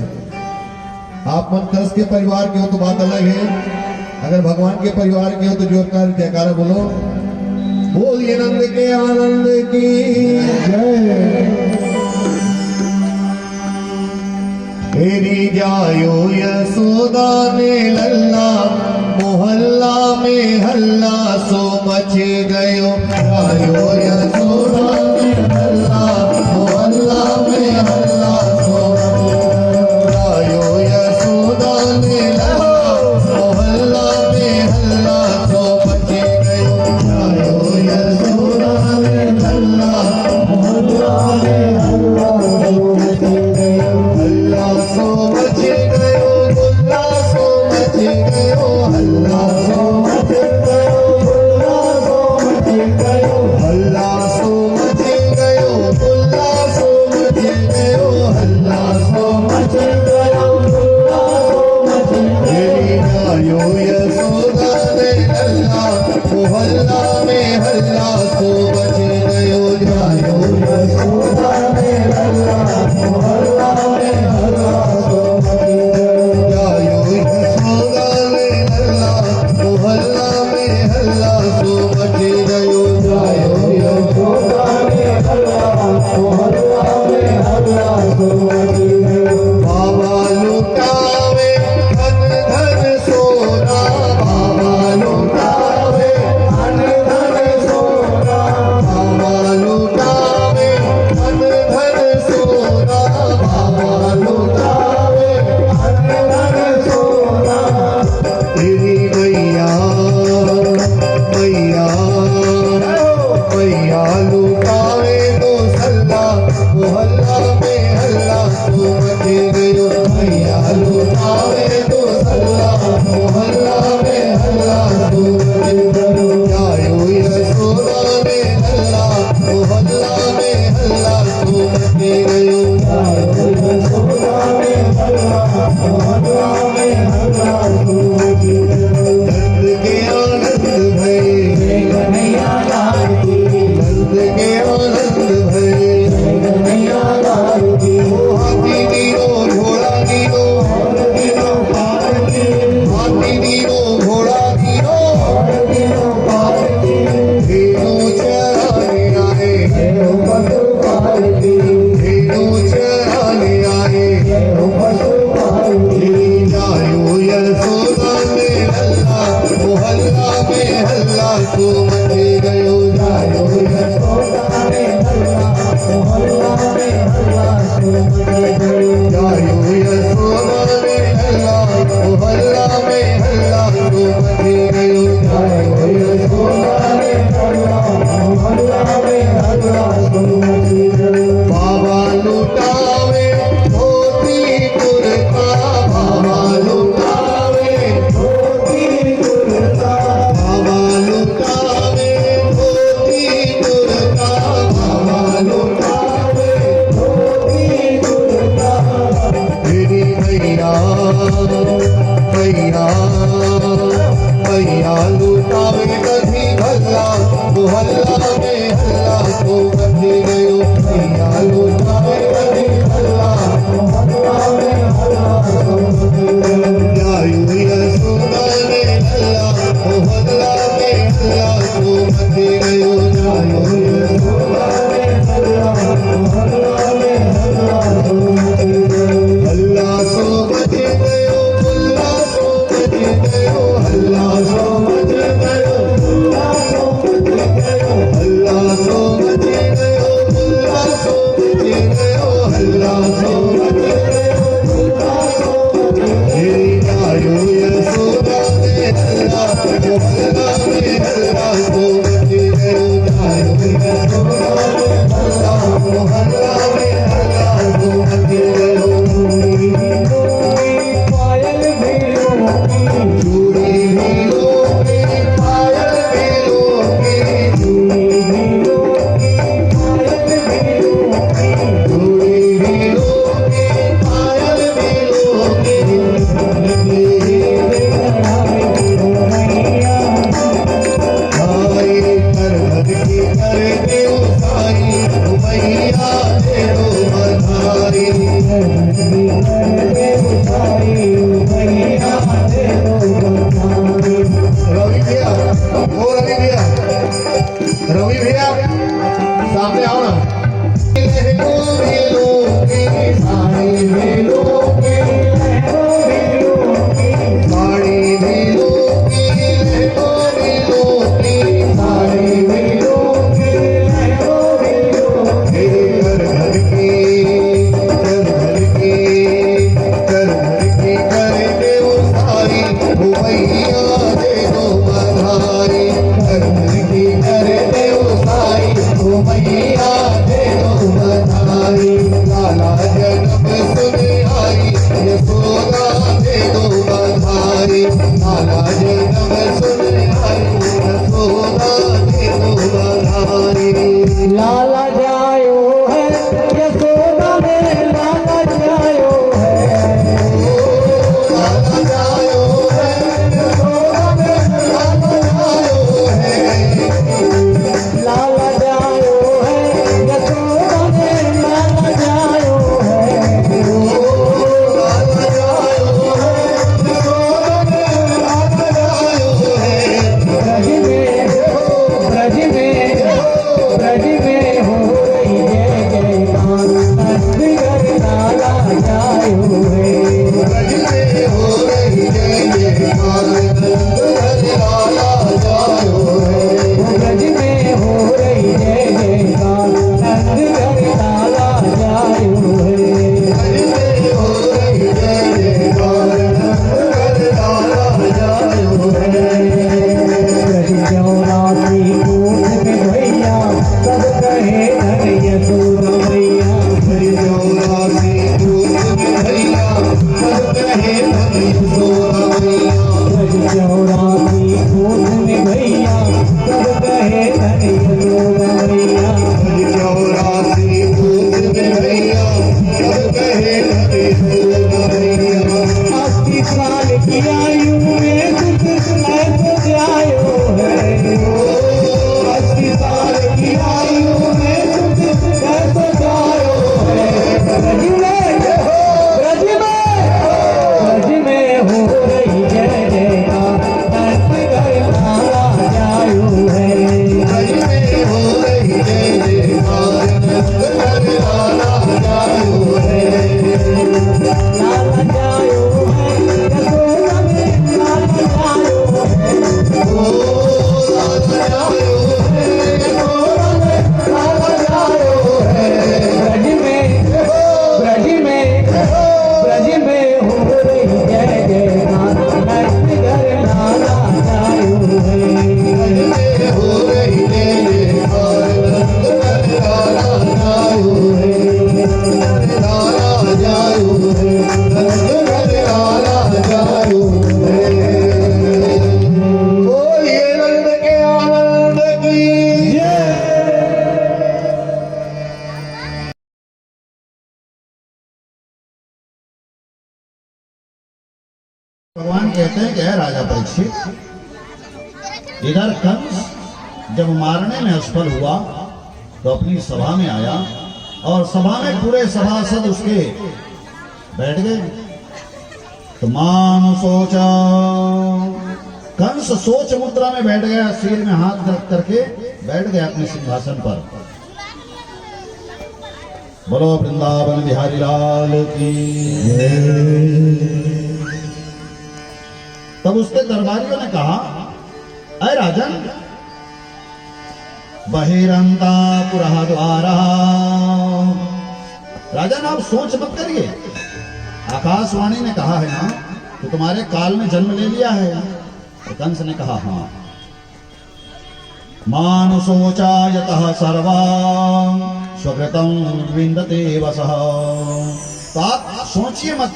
आप मन कंस के परिवार के हो तो बात अलग है, अगर भगवान के परिवार के हो तो जोरदार जयकारा बोलो। बोलिए नंद के आनंद की जय। तेरी जायो यशोदा ने लल्ला, मोहल्ला में हल्ला सो मच गयो। जायो यशोदा ने लल्ला, मोहल्ला में हल्ला सो मच गयो। जायो यशोदा ने लल्ला, मोहल्ला में हल्ला सो मच गयो। जायो यशोदा ने लल्ला, मोहल्ला में हल्ला सो मच गयो। हल्ला सो मच गयो, गुल्ला सो मच गयो। हल्ला सो मच गयो, गुल्ला सो मच गयो। हल्ला सो मच गयो, गुल्ला सो मच गयो। हल्ला सो मच गयो, गुल्ला सो मच गयो। जायो यशोदा ने लल्ला, मोहल्ला में हल्ला सो मच गयो। जायो यशोदा ने लल्ला, मोहल्ला में हल्ला सो मच गयो। जायो यशोदा ने लल्ला, मोहल्ला में हल्ला सो मच गयो। जायो यशोदा ने लल्ला, मोहल्ला में हल्ला सो मच गयो। बाबा लुटावे धन धन सोना, बाबा लुटावे धन धन सोना। बाबा लुटावे धन धन सोना, बाबा लुटावे धन धन सोना। तेरी मैया मैया सुमति गयो जायो यशोदा रे हल्ला मोहल्ला में हल्ला सुमति गयो जायो यशोदा रे हल्ला मोहल्ला में हल्ला सुमति गयो जायो यशोदा रे हल्ला मोहल्ला में हल्ला सुमति गयो बाबा लुटावे धोती कुर्ता बाबा लुटावे धोती कुर्ता बाबा लुटावे धोती कुर्ता बाबा लुटावे धोती कुर्ता मेरी मैया मैया मैया लुटावे कभी भल्ला मोहल्ला में हल्ला तो बंधी गयो मैया लुटावे कभी भल्ला मोहल्ला में हल्ला सुमति गयो जायो यशोदा रे हल्ला मोहल्ला में हल्ला तो बंधी गयो जायो यशोदा रे हल्ला मोहल्ला में हल्ला सुमति गयो हल्ला सो बजे गयो मुल्ला सो बजे गयो हल्ला सो बजे गयो हल्ला सुमति गयो हल्ला सो बजे गयो मुल्ला सो बजे गयो हल्ला सो बजे गयो हल्ला सुमति मेरी जायो यशोदा रे हल्ला मोहल्ला में हल्ला सो बजे गयो जायो यशोदा रे हल्ला मोहल्ला में हल्ला सो बजे गयो पायल भेड़ों चूड़ी भी लोगे पायल भी लोगे चूड़ी भी लोगे कहते हैं कि है राजा परीक्षित, इधर कंस जब मारने में असफल हुआ तो अपनी सभा में आया और सभा में पूरे सभासद उसके बैठ गए। तो मान सोचा, कंस सोच मुद्रा में बैठ गया, सिर में हाथ रख करके बैठ गया अपने सिंहासन पर। बोलो वृंदावन बिहारी लाल की। तब उसके दरबारियों ने कहा, अय राजन, बहिरंता पुरः द्वारा। राजन आप सोच मत करिए, आकाशवाणी ने कहा है ना कि तुम्हारे काल में जन्म ले लिया है। तो कंस ने कहा हाँ। मानुषोचा यतः सर्वा स्वकृतं विन्दते वसः। तो आप सोचिए मत,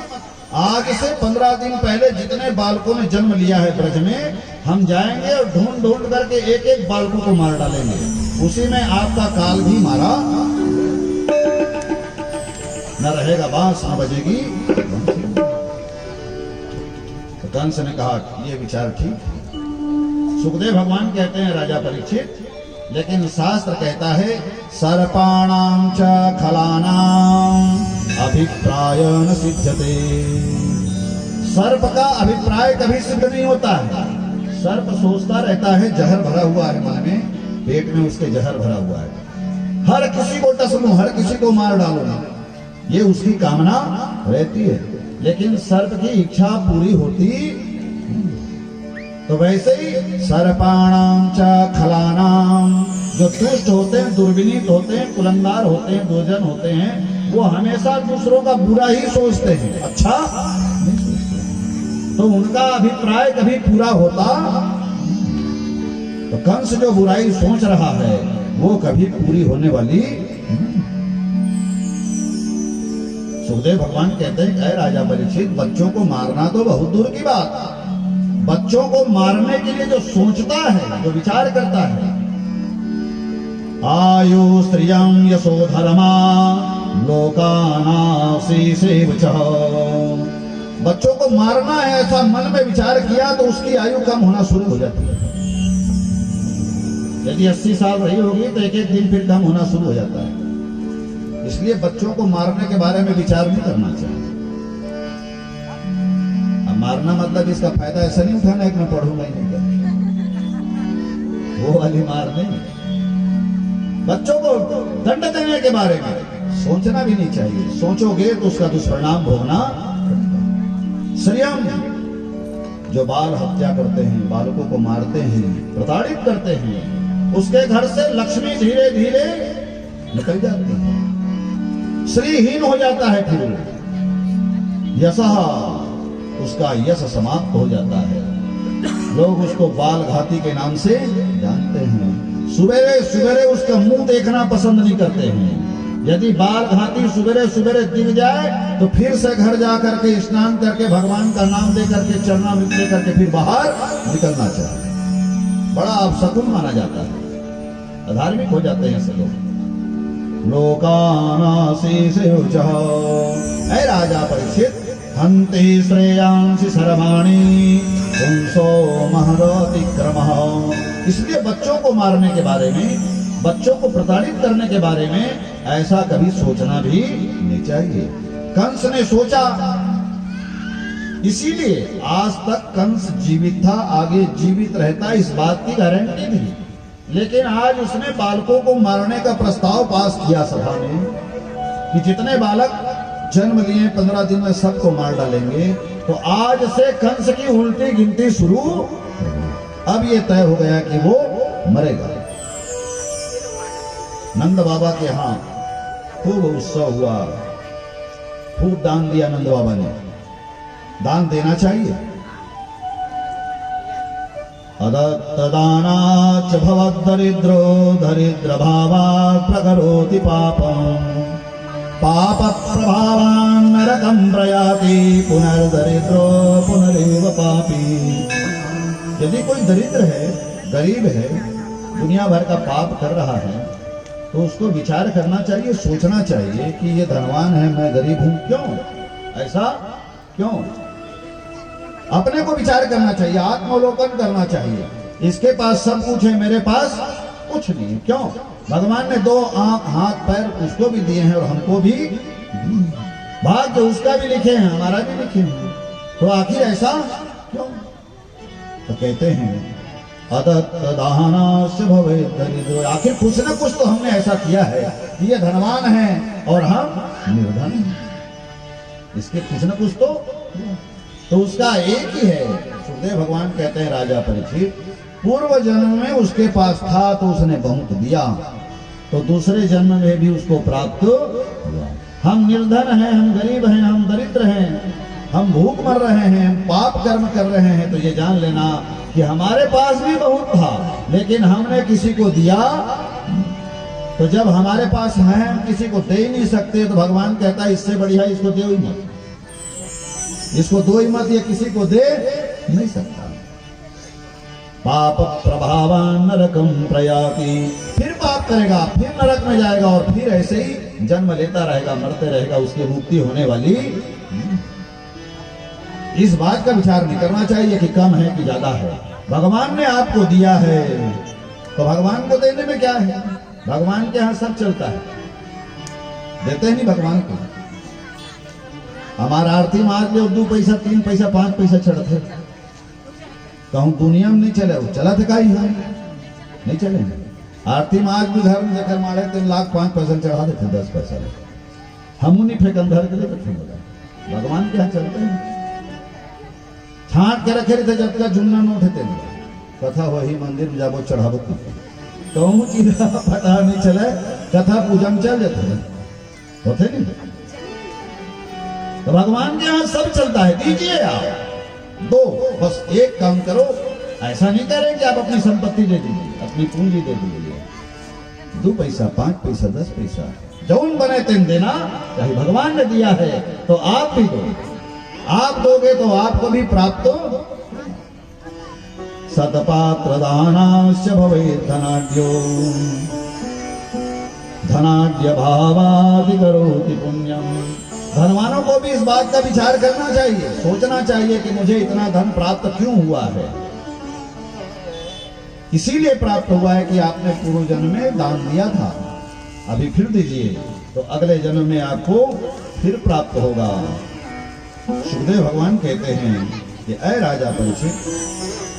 आज से 15 दिन पहले जितने बालकों ने जन्म लिया है ब्रज में, हम जाएंगे और ढूंढ ढूंढ करके एक एक बालकों को मार डालेंगे। उसी में आपका काल भी मारा न रहेगा, बांस न बजेगी। तो कंस ने कहा ये विचार ठीक। सुखदेव भगवान कहते हैं राजा परीक्षित, लेकिन शास्त्र कहता है सर्पाणां च खलानां अभिप्राय न सिद्ध्यते। सर्प का अभिप्राय कभी सिद्ध नहीं होता है। सर्प सोचता रहता है जहर भरा हुआ है मन में, पेट में उसके जहर भरा हुआ है, हर किसी को टस लूं, हर किसी को मार डालो, ये उसकी कामना रहती है। लेकिन सर्प की इच्छा पूरी होती। तो वैसे ही सर्पाणां च खलानां, जो दुष्ट होते हैं, दुर्विनीत होते हैं, कुलंगार होते हैं, दुर्जन होते हैं, वो हमेशा दूसरों का बुरा ही सोचते हैं, अच्छा नहीं सोचते। तो उनका अभिप्राय कभी पूरा होता। तो कंस जो बुराई सोच रहा है वो कभी पूरी होने वाली। सुखदेव भगवान कहते हैं, अरे राजा परीक्षित, बच्चों को मारना तो बहुत दूर की बात, बच्चों को मारने के लिए जो सोचता है, जो विचार करता है, आयु स्त्रियं यशो धर्मा लोकानाशीसेव च। बच्चों को मारना है ऐसा मन में विचार किया तो उसकी आयु कम होना शुरू हो जाती है। यदि 80 साल रही होगी तो एक एक दिन फिर कम होना शुरू हो जाता है। इसलिए बच्चों को मारने के बारे में विचार नहीं करना चाहिए। अब मारना मतलब इसका फायदा ऐसा नहीं उठाना है कि मैं पढ़ूंगा ही नहीं, वो वाली मार नहीं। बच्चों को दंड देने के बारे में सोचना भी नहीं चाहिए, सोचोगे तो उसका दुष्परिणाम भोगना। श्रियम, जो बाल हत्या करते हैं, बालकों को मारते हैं, प्रताड़ित करते हैं, उसके घर से लक्ष्मी धीरे धीरे निकल जाती है, श्रीहीन हो जाता है। फिर यशः, उसका यश समाप्त हो जाता है। लोग उसको बाल घाती के नाम से जानते हैं। सुबेरे सुबेरे उसका मुंह देखना पसंद नहीं करते हैं। यदि बाल घाती सुबेरे सुबेरे दिख जाए तो फिर से घर जा करके स्नान करके भगवान का नाम दे करके चरना दे करके फिर बाहर निकलना चाहिए। बड़ा अपशकुन माना जाता है, अधार्मिक हो जाते हैं ऐसे लोग। लोकानाशीसेवचः। ऐ राजा परीक्षित, हन्ति श्रेयांसि सर्वाणि पुंसो महदतिक्रमः। इसलिए बच्चों को मारने के बारे में, बच्चों को प्रताड़ित करने के बारे में ऐसा कभी सोचना भी नहीं चाहिए। कंस ने सोचा, इसीलिए आज तक कंस जीवित था, आगे जीवित रहता, इस बात की गारंटी थी। लेकिन आज उसने बालकों को मारने का प्रस्ताव पास किया सभा में कि जितने बालक जन्म लिए 15 दिन में सबको मार डालेंगे। तो आज से कंस की उल्टी गिनती शुरू। अब ये तय हो गया कि वो मरेगा। नंद बाबा के यहाँ खूब उत्सव हुआ, खूब दान दिया नंद बाबा ने। दान देना चाहिए। अदत्तदानाच्च भवद्दरिद्रो दरिद्र भावात् प्रकरोति पापम् पापप्रभावान् नरकं प्रयाति पुनर्दरिद्रो पुनरेव पापी। यदि कोई दरिद्र है, गरीब है, दुनिया भर का पाप कर रहा है, तो उसको विचार करना चाहिए, सोचना चाहिए कि ये धनवान है, मैं गरीब हूं, क्यों ऐसा, क्यों? अपने को विचार करना चाहिए, आत्मावलोकन करना चाहिए। इसके पास सब कुछ है, मेरे पास कुछ नहीं है। क्यों? भगवान ने 2 आंख हाथ पैर उसको भी दिए हैं और हमको भी। भाग्य उसका भी लिखे हैं, हमारा भी लिखे हैं, तो आखिर ऐसा क्यों? तो कहते हैं अदत्तदानास्य भवेत् दरिद्रो, आखिर कुछ न कुछ तो हमने ऐसा किया है कि ये धनवान है और हम निर्धन हैं, इसके कुछ न कुछ तो उसका एक ही है। सुखदेव भगवान कहते हैं राजा परीक्षित, पूर्व जन्म में उसके पास था तो उसने बहुत दिया, तो दूसरे जन्म में भी उसको प्राप्त हुआ। हम निर्धन हैं, हम गरीब हैं, हम दरिद्र हैं, हम भूख मर रहे हैं, हम पाप कर्म कर रहे हैं, तो ये जान लेना कि हमारे पास भी बहुत था लेकिन हमने किसी को दिया। तो जब हमारे पास है हम किसी को दे ही नहीं सकते, तो भगवान कहता है इससे बढ़िया इसको दे ही मत, इसको दो ही मत, ये किसी को दे नहीं सकता। पाप प्रभावान नरकम प्रयाति, फिर पाप करेगा, फिर नरक में जाएगा और फिर ऐसे ही जन्म लेता रहेगा, मरते रहेगा, उसकी मुक्ति होने वाली। इस बात का विचार नहीं करना चाहिए कि कम है कि ज्यादा है। भगवान ने आपको दिया है तो भगवान को देने में क्या है? भगवान के यहाँ सब चलता है, देते नहीं भगवान को। हमारा आरती मार ले 2 पैसा 3 पैसा 5 पैसा चढ़ते, कहूँ दुनिया में नहीं चले, वो चला थे का ही नहीं चले। आरती में आज भी घर में जाकर मारे 3 लाख 5 पैसा चढ़ा देते, 10 पैसा हम नहीं फेंकन घर के लिए, भगवान के यहाँ चलते हैं। छाट के रखे थे जब तक जुमना नोट थे, कथा वही मंदिर में जाबो चढ़ाबो, कहूँ चीज पता नहीं चले, कथा पूजा में चल जाते होते नहीं। तो भगवान के यहाँ सब चलता है, दीजिए आप दो, बस एक काम करो, ऐसा नहीं करें कि आप अपनी संपत्ति दे दीजिए, अपनी पूंजी दे दीजिए, 2 पैसा 5 पैसा 10 पैसा जौन बने तेन देना, चाहे भगवान ने दिया है तो आप भी दो, आप दोगे तो आपको भी प्राप्त हो। सतपात्र दानास्य भवेत् धनाढ्यो, धनाढ्य भावादि करोति पुण्यम। धनवानों को भी इस बात का विचार करना चाहिए, सोचना चाहिए कि मुझे इतना धन प्राप्त क्यों हुआ है। इसीलिए प्राप्त हुआ है कि आपने पूर्व जन्म में दान दिया था, अभी फिर दीजिए तो अगले जन्म में आपको फिर प्राप्त होगा। सुखदेव भगवान कहते हैं कि ऐ राजा परीक्षित,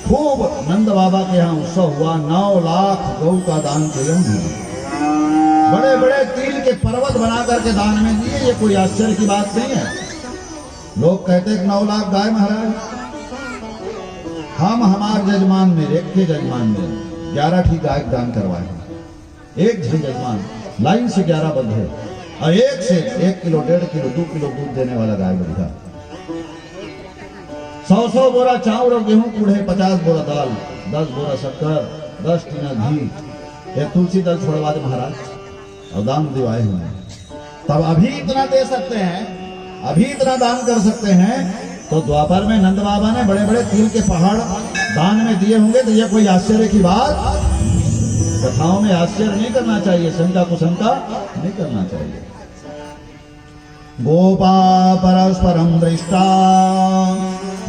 खूब नंद बाबा के यहाँ उत्सव हुआ, 9 लाख गौ का दान किया, बड़े बड़े तिल के पर्वत बना करके दान में दिए। ये कोई आश्चर्य की बात नहीं है। लोग कहते हैं 9 लाख गाय महाराज, हम हमारे जजमान में, एक के जजमान में 11 की गाय दान करवाए, एक जजमान लाइन से 11 बंधे और एक से 1 किलो 1.5 किलो 2 किलो दूध देने वाला गाय बढ़िया, 100 बोरा चावल और गेहूं कूड़े, 50 बोरा दाल, 10 बोरा शक्कर, 10 टीना घी, ये तुलसी दल छोड़वा दे महाराज और दान दिवाए हैं। तब अभी इतना दे सकते हैं, अभी इतना दान कर सकते हैं, तो द्वापर में नंद बाबा ने बड़े बड़े तिल के पहाड़ दान में दिए होंगे, तो यह कोई आश्चर्य की बात। कथाओं में आश्चर्य नहीं करना चाहिए, शंका कुशंका नहीं करना चाहिए। गोपा परस्परम दृष्टा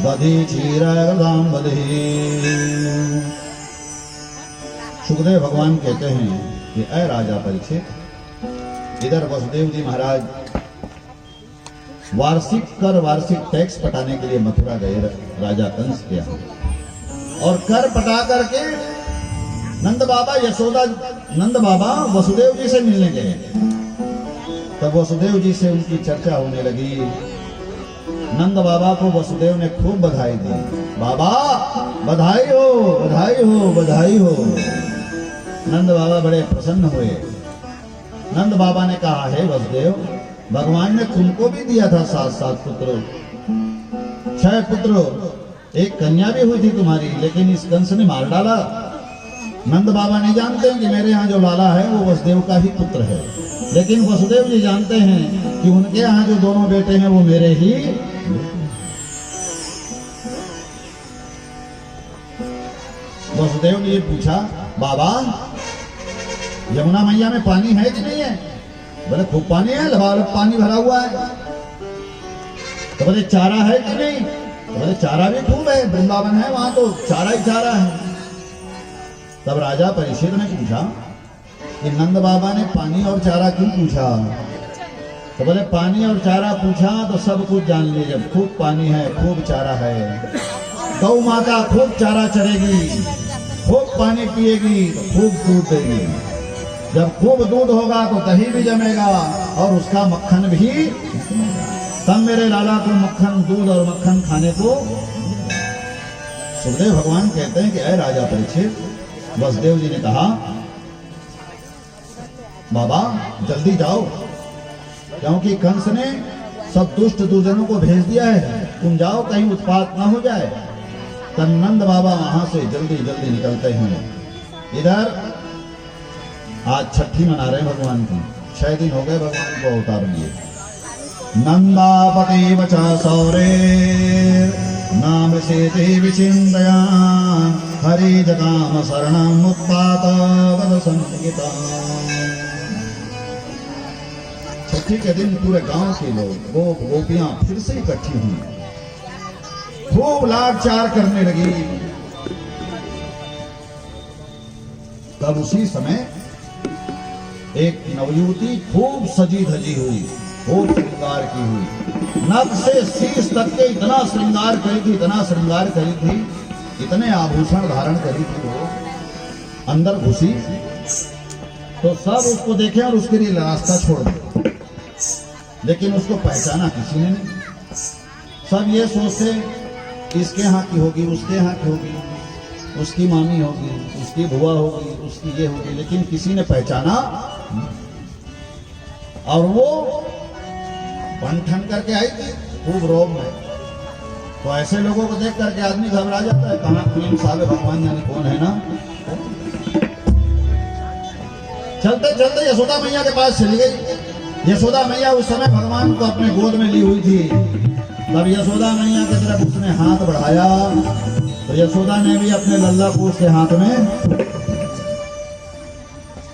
दधीचीरदाम बधि। सुखदेव भगवान कहते हैं कि ऐ राजा परीक्षित, इधर वसुदेव जी महाराज वार्षिक टैक्स पटाने के लिए मथुरा गए राजा कंस के यहाँ, और कर पटा करके नंद बाबा वसुदेव जी से मिलने गए। तब वसुदेव जी से उनकी चर्चा होने लगी। नंद बाबा को वसुदेव ने खूब बधाई दी, बाबा बधाई हो बधाई हो बधाई हो। नंद बाबा बड़े प्रसन्न हुए। नंद बाबा ने कहा, हे वसुदेव, भगवान ने तुमको भी दिया था 7 पुत्र, 6 पुत्र, एक कन्या भी हुई थी तुम्हारी, लेकिन इस कंस ने मार डाला। नंद बाबा नहीं जानते कि मेरे यहाँ जो लाला है वो वसुदेव का ही पुत्र है, लेकिन वसुदेव जी जानते हैं कि उनके यहाँ जो दोनों बेटे हैं वो मेरे ही। वसुदेव ने ये पूछा, बाबा यमुना मैया में पानी है कि नहीं है? बोले खूब पानी है, लबालब पानी भरा हुआ है। तो बोले चारा है कि नहीं? तो बोले चारा भी खूब है, वृंदावन है वहां तो चारा ही चारा है। तब राजा परीक्षित ने पूछा कि नंद बाबा ने पानी और चारा क्यों पूछा? तो बोले पानी और चारा पूछा तो सब कुछ जान लीजिए, जब खूब पानी है खूब चारा है, गौ माता खूब चारा चरेगी, खूब पानी पिएगी तो खूब दूध देगी, जब खूब दूध होगा तो दही भी जमेगा और उसका मक्खन भी, तब मेरे लाला को मक्खन, दूध और मक्खन खाने को। सुखदेव भगवान कहते हैं कि अय राजा परीक्षित, वसुदेव जी ने कहा बाबा जल्दी जाओ, क्योंकि कंस ने सब दुष्ट दुर्जनों को भेज दिया है, तुम जाओ कहीं उत्पात ना हो जाए। तब नंद बाबा वहां से जल्दी जल्दी निकलते हैं। इधर आज छठी मना रहे हैं भगवान की, 6 दिन हो गए भगवान को अवतार लिए। नंदापते वचा सौरे नाम से ते विचिंतया हरि जगाम शरणम उत्पात वद संगीता। छठी के दिन पूरे गांव के लोग, गोप गोपियां फिर से इकट्ठी हुई, खूब लाड चार करने लगी। तब उसी समय एक नवयुवती खूब सजी धजी हुई, खूब श्रृंगार की हुई, नख से शीश तक के इतना श्रृंगार करी थी, इतना श्रृंगार करी थी, इतने आभूषण धारण करी थी। वो अंदर घुसी तो सब उसको देखे और उसके लिए रास्ता छोड़ दे, लेकिन उसको पहचाना किसी ने नहीं। सब ये सोचते इसके यहाँ की होगी, उसके यहाँ की होगी, उसकी मामी होगी, उसकी बुआ होगी, उसकी ये होगी, लेकिन किसी ने पहचाना। और वो बंठन करके आई थी खूब रोब में। तो ऐसे लोगों को देख करके आदमी घबरा जाता है, कहाँ प्रेम साहब भगवान जाने कौन है ना। चलते चलते यशोदा मैया के पास चली गई। यशोदा मैया उस समय भगवान को अपने गोद में ली हुई थी। तब यशोदा मैया की तरफ उसने हाथ बढ़ाया तो यशोदा ने भी अपने लल्ला को उसके हाथ में,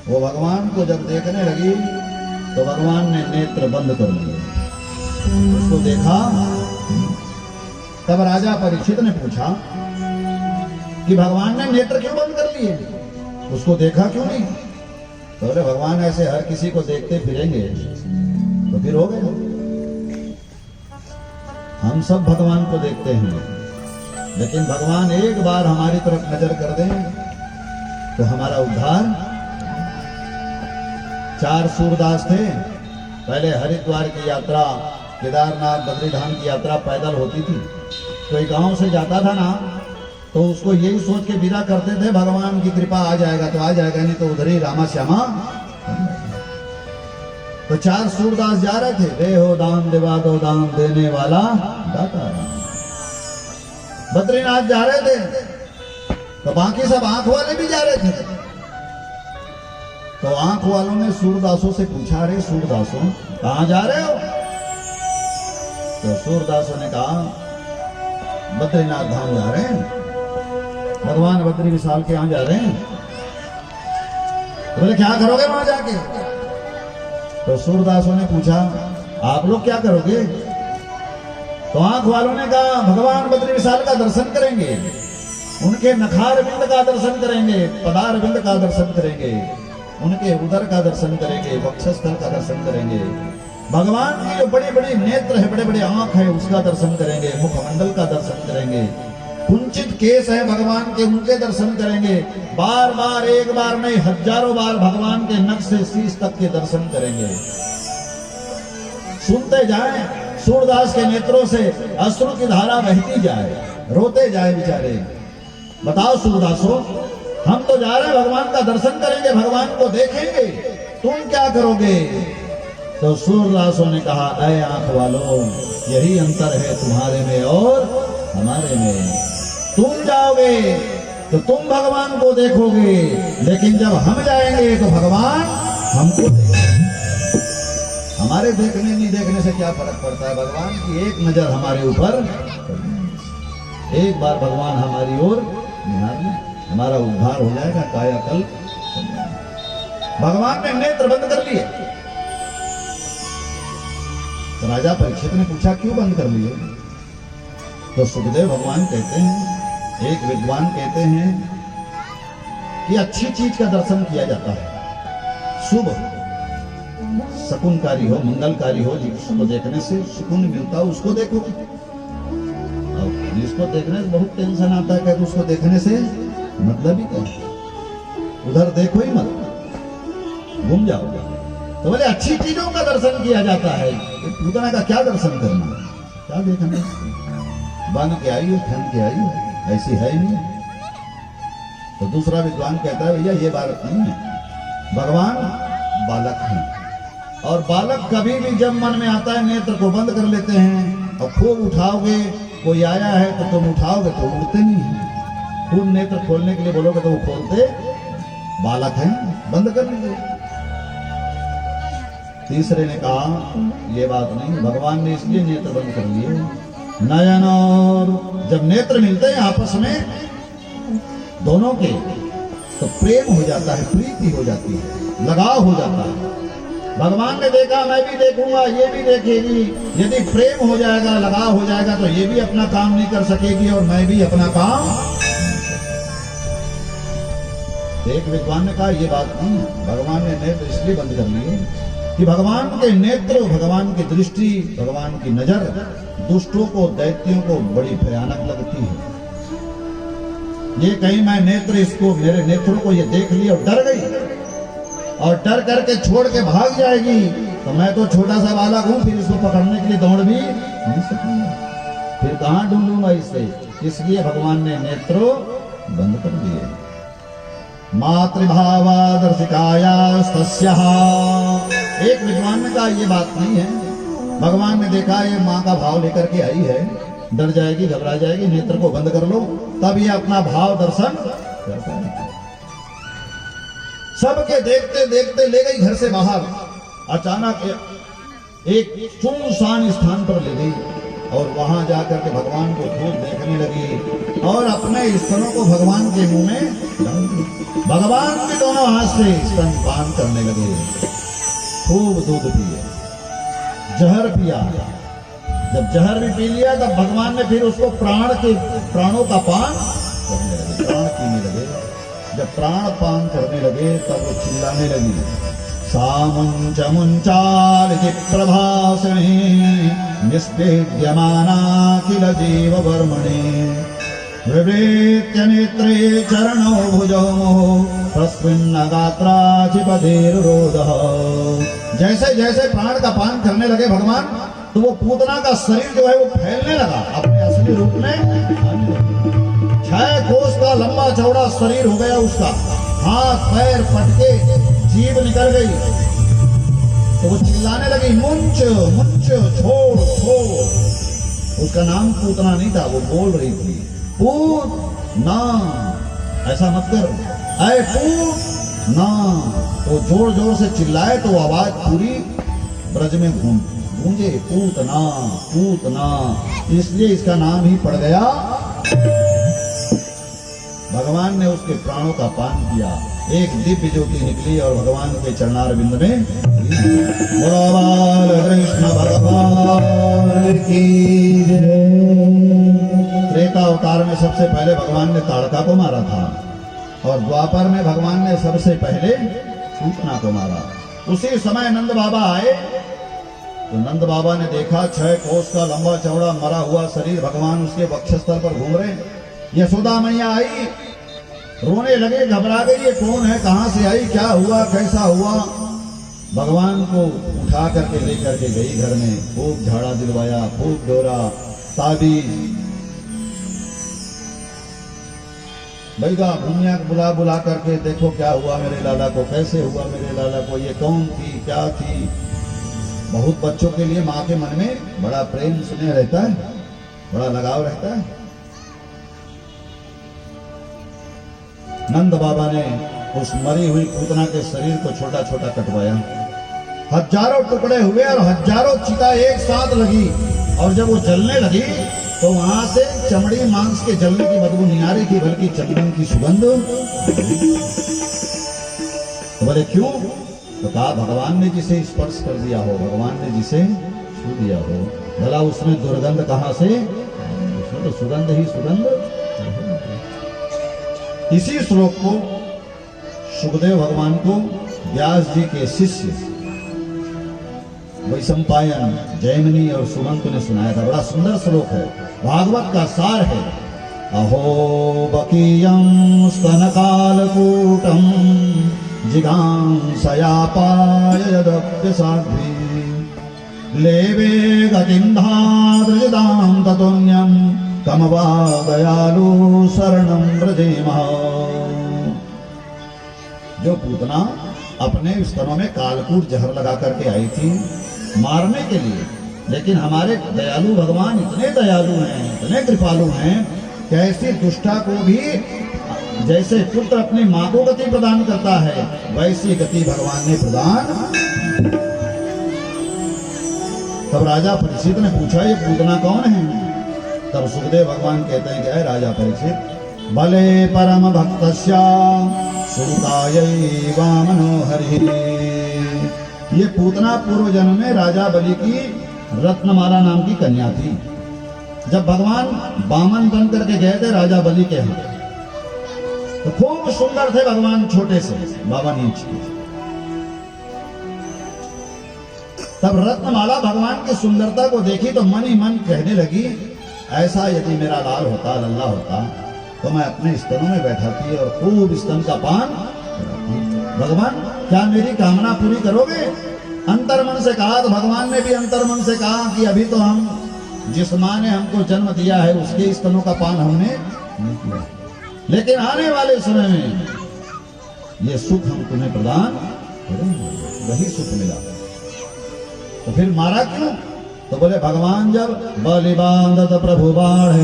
वो भगवान को जब देखने लगी तो भगवान ने नेत्र बंद कर लिए, उसको देखा। तब राजा परीक्षित ने पूछा कि भगवान ने नेत्र क्यों बंद कर लिए, उसको देखा क्यों नहीं? तो बोले भगवान ऐसे हर किसी को देखते फिरेंगे तो फिर हो गए। हम सब भगवान को देखते हैं, लेकिन भगवान एक बार हमारी तरफ नजर कर दें तो हमारा उद्धार। 4 सूरदास थे, पहले हरिद्वार की यात्रा, केदारनाथ बद्रीधाम की यात्रा पैदल होती थी। कोई गांव से जाता था ना तो उसको यही सोच के विदा करते थे भगवान की कृपा आ जाएगा तो आ जाएगा, नहीं तो उधर ही रामा श्यामा। तो 4 सूरदास जा रहे थे, दे हो दान देवा दो दान देने वाला दाता। बद्रीनाथ जा रहे थे तो बाकी सब आंख वाले भी जा रहे थे। तो आंख वालों ने सूरदासों से पूछा, अरे सूरदासों कहां जा रहे हो? तो सूरदासों ने कहा बद्रीनाथ धाम जा रहे हैं, भगवान बद्री विशाल के यहां जा रहे हैं। तो बोले क्या करोगे वहां जाके? तो सूरदासों ने पूछा आप लोग क्या करोगे? तो आंख वालों ने कहा भगवान बद्री विशाल का दर्शन करेंगे, उनके नखार बिंद का दर्शन करेंगे, पदार बिंद का दर्शन करेंगे, उनके उदर का दर्शन करेंगे, वक्षस्थल का दर्शन करेंगे, भगवान की जो बड़ी बड़ी नेत्र है, बड़े बड़े आंख है उसका दर्शन करेंगे, मुखमंडल का दर्शन करेंगे, कुंचित केस है भगवान के उनके दर्शन करेंगे। बार बार, एक बार नहीं हजारों बार भगवान के नख से शीश तक के दर्शन करेंगे। सुनते जाएं, सूरदास के नेत्रों से अश्रु की धारा बहती जाए, रोते जाए बेचारे। बताओ सूरदासों, हम तो जा रहे हैं भगवान का दर्शन करेंगे, भगवान को देखेंगे, तुम क्या करोगे? तो सूरदासों ने कहा ऐ आंख वालों, यही अंतर है तुम्हारे में और हमारे में। तुम जाओगे तो तुम भगवान को देखोगे, लेकिन जब हम जाएंगे तो भगवान हमको देखेंगे। हमारे देखने नहीं देखने से क्या फर्क पड़ता है? भगवान की एक नजर हमारे ऊपर, एक बार भगवान हमारी ओर निहार ले, हमारा उद्धार हो जाएगा, कायाकल्प। भगवान ने नेत्र बंद कर लिए। तो राजा परीक्षित ने पूछा क्यों बंद कर लिए? तो सुखदेव भगवान कहते हैं, एक विद्वान कहते हैं कि अच्छी चीज का दर्शन किया जाता है, शुभ शकुनकारी हो, मंगलकारी हो, जिसको देखने से सुकून मिलता हो उसको देखो। और जिसको देखने से बहुत टेंशन आता है कि उसको देखने से मतलब ही क्या, उधर देखो ही मत, घूम जाओ। तो बोले अच्छी चीजों का दर्शन किया जाता है, पूतना का क्या दर्शन करना, क्या देखना, बन के आई हो, ठन के आई हो, ऐसी है ही नहीं। तो दूसरा विद्वान कहता है भैया ये बात नहीं है, भगवान बालक हैं और बालक कभी भी जब मन में आता है नेत्र को बंद कर लेते हैं और खूब उठाओगे, कोई आया है तो तुम उठाओगे तो उड़ते नहीं है, खूब नेत्र खोलने के लिए बोलोगे तो वो खोलते, बालक हैं बंद कर लेंगे। तीसरे ने कहा ये बात नहीं, भगवान ने इसलिए नेत्र बंद कर लिए, नयन और जब नेत्र मिलते हैं आपस में दोनों के तो प्रेम हो जाता है, प्रीति हो जाती है, लगाव हो जाता है। भगवान ने देखा मैं भी देखूंगा, ये भी देखेगी, यदि प्रेम हो जाएगा, लगाव हो जाएगा तो ये भी अपना काम नहीं कर सकेगी और मैं भी अपना काम। एक विद्वान ने कहा ये बात नहीं, भगवान ने नेत्र इसलिए बंद कर लिए कि भगवान के नेत्र, भगवान की दृष्टि, भगवान की नजर दुष्टों को, दैत्यों को बड़ी भयानक लगती है। ये कहीं मैं नेत्र, इसको मेरे नेत्रों को ये देख ली और डर गई और डर करके छोड़ के भाग जाएगी तो मैं तो छोटा सा बालक हूं, फिर इसको पकड़ने के लिए दौड़ भी नहीं सकूंगा, फिर कहां ढूंढूंगा इसे। इसलिए भगवान ने नेत्रों बंद कर दिए। मातृभावादर्शिकाया तस्याः, एक विद्वान ने कहा ये बात नहीं है, भगवान ने देखा ये माँ का भाव लेकर के आई है, डर जाएगी, घबरा जाएगी, नेत्र को बंद कर लो, तब ये अपना भाव दर्शन कर पाएगी। सबके देखते देखते ले गई घर से बाहर, अचानक एक सुनसान स्थान पर ले गई और वहां जाकर के भगवान को खूब देखने लगी और अपने स्तनों को भगवान के मुंह में डाल दी। भगवान भी दोनों हाथ से स्तनपान करने लगे, खूब दूध पिए, जहर पिया। जब जहर भी पी लिया तब भगवान ने फिर उसको प्राणों का पान करने लगे, प्राण पीने लगे। जब प्राण पान करने लगे तब वो चिल्लाने लगी, सामुंच मुंचालिति प्रभासिनी निस्पेद्यमाना किल जीव वर्मणे विवृत्य नेत्रे चरणो भुजो प्रस्विन्न गात्राचिपदेरुरोधः। जैसे जैसे प्राण का पान करने लगे भगवान तो वो पूतना का शरीर जो है वो फैलने लगा, अपने असली रूप में आने लगा। 6 कोस का लंबा चौड़ा शरीर हो गया उसका, हाथ पैर फटके, जीभ निकल गई। तो वो चिल्लाने लगी, मुंच मुंच, छोड़ छोड़। उसका नाम पूतना नहीं था, वो बोल रही थी, पूत ना, ऐसा मत कर, ऐ पूत ना। तो जोर जोर से चिल्लाए तो आवाज पूरी ब्रज में गूंजे, पूतना पूतना, इसलिए इसका नाम ही पड़ गया। भगवान ने उसके प्राणों का पान किया, एक दिव्य ज्योति निकली और भगवान के चरणारविंद में बोल कृष्ण भगवान की जय। त्रेता अवतार में सबसे पहले भगवान ने ताड़का को मारा था और द्वापर में भगवान ने सबसे पहले पूतना को मारा। उसी समय नंद बाबा आए तो नंद बाबा ने देखा 6 कोस का लंबा चौड़ा मरा हुआ शरीर भगवान उसके वक्षस्थल पर घूम रहे। यशोदा मैया आई, रोने लगे, घबरा गई, ये कौन है, कहां से आई, क्या हुआ, कैसा हुआ। भगवान को उठा करके लेकर के गई घर में, खूब झाड़ा दिलवाया, खूब डोरा, ताबीज, भैया भूमिया बुला बुला करके देखो क्या हुआ मेरे लाला को, कैसे हुआ मेरे लाला को, ये कौन थी, क्या थी। बहुत बच्चों के लिए माँ के मन में बड़ा प्रेम स्नेह रहता है, बड़ा लगाव रहता है। नंद बाबा ने उस मरी हुई पूतना के शरीर को छोटा छोटा कटवाया, हजारों टुकड़े हुए और हजारों चिता एक साथ लगी और जब वो जलने लगी तो वहां से चमड़ी मांस के जलने की बदबू नहीं आ रही थी बल्कि चंदन की सुगंध। तो बोले क्यों? तो कहा भगवान ने जिसे स्पर्श कर दिया हो, भगवान ने जिसे छू दिया हो, भला उसमें दुर्गंध कहां से? उसमें वो तो सुगंध ही सुगंध। इसी श्लोक को सुखदेव भगवान को व्यास जी के शिष्य वैशंपायन, जैमिनी और सुमंत ने सुनाया था। बड़ा सुंदर श्लोक है, भागवत का सार है। अहो बकीयं स्तनकालकूटं जिघांसयापाय यदप्यसाध्वी लेवे गतिं धातृजतां ततोऽन्यं कमवा दयालु शरणं व्रजेमः। जो पूतना अपने स्तनों में कालकूट जहर लगा करके आई थी मारने के लिए, लेकिन हमारे दयालु भगवान इतने दयालु हैं, इतने कृपालु हैं कि ऐसी दुष्टा को भी जैसे पुत्र अपनी मां को गति प्रदान करता है वैसी गति भगवान ने प्रदान। तब राजा परीक्षित ने पूछा ये पूतना कौन है? तब सुखदेव भगवान कहते हैं कि अरे राजा परीक्षित, भले परम भक्तस्या सुतायै वामनो हरि। ये पूतना पूर्व जन्म में राजा बलि की रत्नमाला नाम की कन्या थी। जब भगवान वामन बन करके गए थे राजा बलि के यहाँ, तो खूब सुंदर थे भगवान, छोटे से 52 इंच के। तब रत्नमाला भगवान की सुंदरता को देखी तो मन ही मन कहने लगी, ऐसा यदि मेरा लाल होता, लल्ला होता, तो मैं अपने स्तनों में बैठाती और खूब स्तन का पान कराती। भगवान क्या मेरी कामना पूरी करोगे? अंतर्मन से कहा। तो भगवान ने भी अंतर्मन से कहा कि अभी तो हम जिस माँ ने हमको जन्म दिया है उसके स्तनों का पान हमने नहीं किया, लेकिन आने वाले समय में ये सुख हम तुम्हें प्रदान करेंगे। वही सुख मिला। तो फिर मारा क्यों? तो बोले भगवान जब बलि बांधत प्रभु बाढ़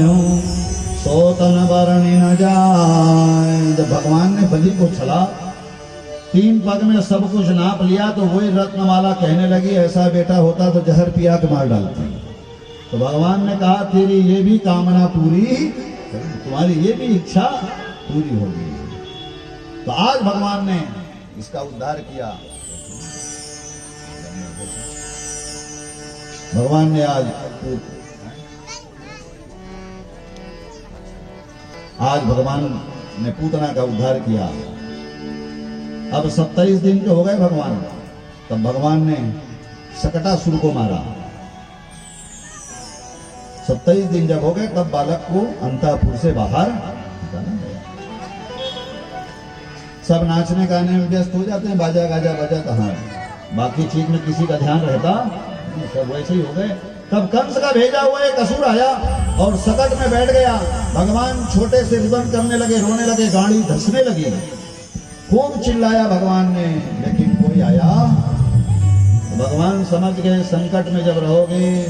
सोतन बरणी न जाए। जब भगवान ने बलि को छला, 3 पग में सब कुछ नाप लिया, तो वही रत्नमाला कहने लगी ऐसा बेटा होता तो जहर पिया के मार डालती। तो भगवान ने कहा तेरी ये भी कामना पूरी, तुम्हारी ये भी इच्छा पूरी होगी। तो आज भगवान ने इसका उद्धार किया। भगवान ने आज भगवान ने पूतना का उद्धार किया। अब 27 दिन के हो गए भगवान, तब भगवान ने शकटासुर को मारा। 27 दिन जब हो गए तब बालक को अंतःपुर से बाहर निकाला गया। सब नाचने गाने में व्यस्त हो जाते हैं, बाजा गाजा बजा कहाँ, बाकी चीज में किसी का ध्यान रहता, सब वैसे ही हो गए। तब कंस का भेजा हुआ एक असुर आया और सकट में बैठ गया। भगवान छोटे से रुदन करने लगे, रोने लगे, गाड़ी धसने लगी। खूब चिल्लाया भगवान ने, लेकिन कोई आया। तो भगवान समझ गए संकट में जब रहोगे,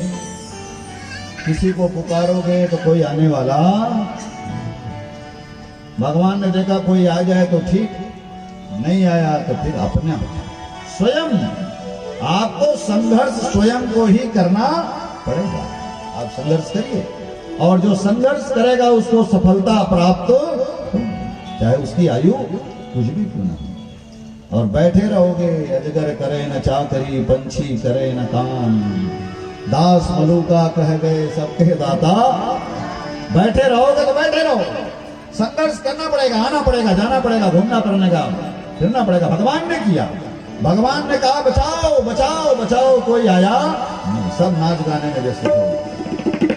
किसी को पुकारोगे तो कोई आने वाला। भगवान ने देखा कोई आ जाए तो ठीक, नहीं आया तो फिर अपने स्वयं आपको संघर्ष स्वयं को ही करना पड़ेगा। आप संघर्ष करिए और जो संघर्ष करेगा उसको सफलता प्राप्त, चाहे उसकी आयु कुछ भी क्यों ना हो। और बैठे रहोगे, अजगर करे न चाकरी, पंछी करे न काम, दास मलूका कह गए सबके दाता। बैठे रहोगे तो बैठे रहो, संघर्ष करना पड़ेगा, आना पड़ेगा, जाना पड़ेगा, घूमना पड़ेगा, फिरना पड़ेगा। भगवान ने किया। भगवान ने कहा बचाओ बचाओ बचाओ, कोई आया नहीं, सब नाच गाने में व्यस्त हो।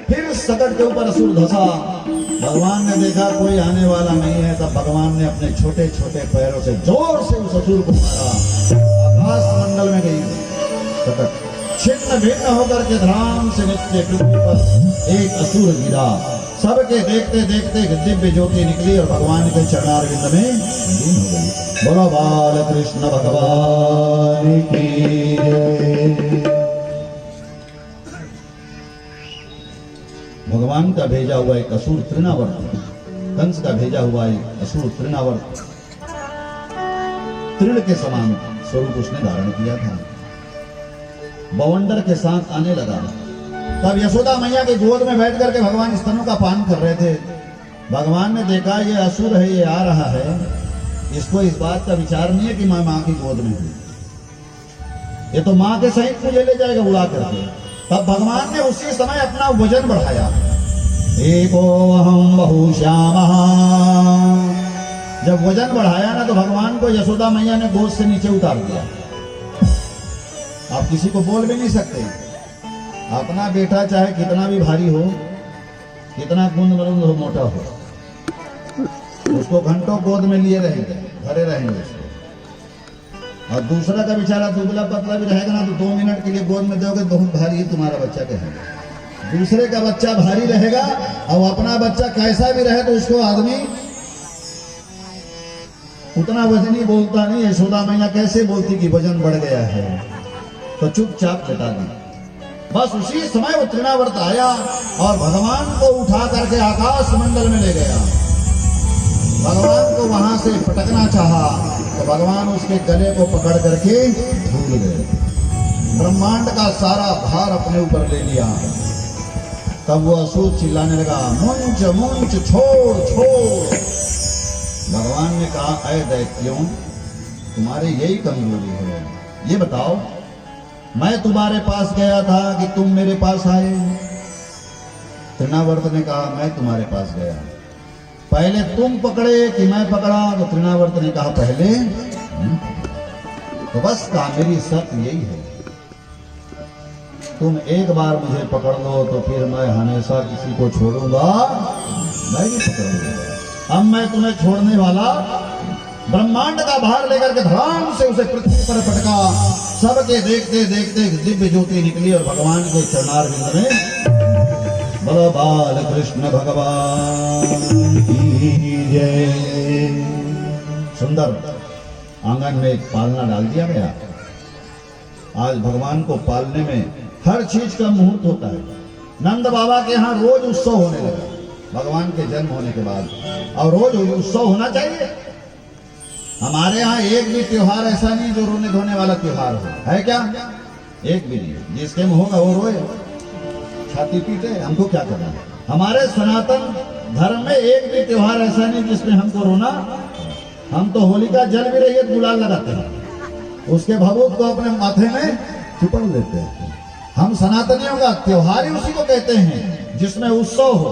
फिर सकट के ऊपर असुर धसा। भगवान ने देखा कोई आने वाला नहीं है, तब भगवान ने अपने छोटे छोटे पैरों से जोर से उस असुर को मारा। आकाश मंडल में गई सकट, छिन्न भिन्न होकर के धराम से नीचे पृथ्वी पर एक असुर गिरा। सबके देखते देखते दिव्य ज्योति निकली और भगवान के चरणारविंद में लीन हो गई। बोलो बाल कृष्ण भगवान की जय। भगवान का भेजा हुआ एक असुर तृणावर्त, कंस का भेजा हुआ एक असुर तृणावर्त, तृण के समान स्वरूप उसने धारण किया था। बवंडर के साथ आने लगा। तब यशोदा मैया के गोद में बैठ करके भगवान स्तनों का पान कर रहे थे। भगवान ने देखा ये असुर है, ये आ रहा है, इसको इस बात का विचार नहीं है कि मैं माँ की गोद में हूं, ये तो माँ के सहित मुझे ले जाएगा उड़ा करके। तब भगवान ने उसी समय अपना वजन बढ़ाया एको अहम बहुश्यामः। जब वजन बढ़ाया ना तो भगवान को यशोदा मैया ने गोद से नीचे उतार दिया। आप किसी को बोल भी नहीं सकते, अपना बेटा चाहे कितना भी भारी हो, कितना गुंद मरुंद हो, मोटा हो, उसको घंटों गोद में लिए रहेंगे, भरे रहेंगे उसको। और दूसरा का बेचारा दुबला पतला भी रहेगा ना तो 2 मिनट के लिए गोद में दोगे, बहुत भारी तुम्हारा बच्चा कहेगा। दूसरे का बच्चा भारी रहेगा और अपना बच्चा कैसा भी रहे तो उसको आदमी उतना वजनी बोलता नहीं। यशोदा मैया कैसे बोलती कि वजन बढ़ गया है, तो चुपचाप हटा दी। बस उसी समय वो तृणावर्त आया और भगवान को उठा करके आकाश मंडल में ले गया। भगवान को वहां से पटकना चाहा तो भगवान उसके गले को पकड़ करके भूल गए। ब्रह्मांड का सारा भार अपने ऊपर ले लिया। तब वो असुर चिल्लाने लगा, मुंच मुंच, छोड़ छोड़। भगवान ने कहा, ऐ दैत्यों, तुम्हारे यही कमजोरी है। ये बताओ, मैं तुम्हारे पास गया था कि तुम मेरे पास आए? तृणावर्त ने कहा, मैं तुम्हारे पास गया। पहले तुम पकड़े कि मैं पकड़ा? तो तृणावर्त ने कहा, पहले। तो बस कहा, मेरी शर्त यही है, तुम एक बार मुझे पकड़ लो तो फिर मैं हमेशा किसी को छोड़ूंगा नहीं, पकड़ूंगा। अब मैं तुम्हें छोड़ने वाला। ब्रह्मांड का भार लेकर के धड़ाम से उसे पृथ्वी पर पटका। सबके देखते देखते दिव्य ज्योति निकली और भगवान के चरणारविंद में बोलो बाल कृष्ण भगवान की जय। सुंदर आंगन में एक पालना डाल दिया गया। आज भगवान को पालने में हर चीज का मुहूर्त होता है। नंद बाबा के यहाँ रोज उत्सव होने लगा भगवान के जन्म होने के बाद, और रोज उत्सव होना चाहिए। हमारे यहाँ एक भी त्योहार ऐसा नहीं जो रोने धोने वाला त्योहार हो, है क्या? एक भी नहीं। जिसके में होगा वो रोए, छाती पीटे, हमको क्या करना है? हमारे सनातन धर्म में एक भी त्योहार ऐसा नहीं जिसमें हमको रोना। हम तो होलिका जल भी रही है गुलाल लगाते हैं, उसके भभूत को अपने माथे में चिपड़ लेते हैं। हम सनातनियों का त्योहार ही उसी को कहते हैं जिसमें उत्सव हो।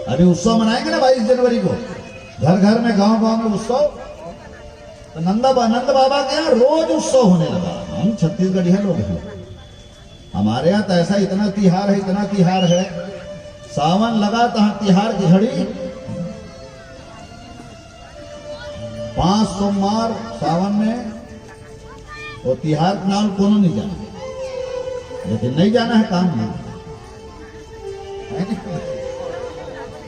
अभी उत्सव मनाएंगे ना 22 जनवरी को, घर घर में, गांव गांव में उत्सव। तो नंद बाबा के यहाँ रोज उत्सव होने लगा। हम छत्तीसगढ़ी है लोग हैं, हमारे यहाँ तो ऐसा इतना तिहार है, इतना तिहार है। सावन लगा तो तिहार की घड़ी 5 सोमवार सावन में, वो तिहार के नाम कोनो नहीं जाना, लेकिन नहीं जाना है काम में।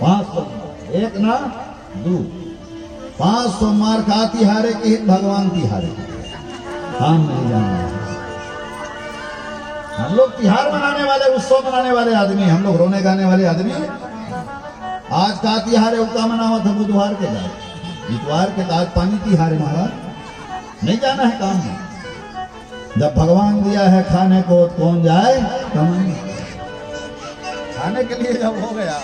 5 सोमवार, एक ना 2, 5 सोमवार का तिहारे की भगवान तिहारे, काम नहीं जाना है। हम लोग तिहार मनाने वाले, उत्सव मनाने वाले आदमी, हम लोग रोने गाने वाले आदमी। आज का तिहार है, उसका मनावा था बुधवार के बाद, इतवार के आज पानी तिहार है महाराज। नहीं जाना है काम में। जब भगवान दिया है खाने को तो कौन जाए कमाने? खाने के लिए जब हो गया,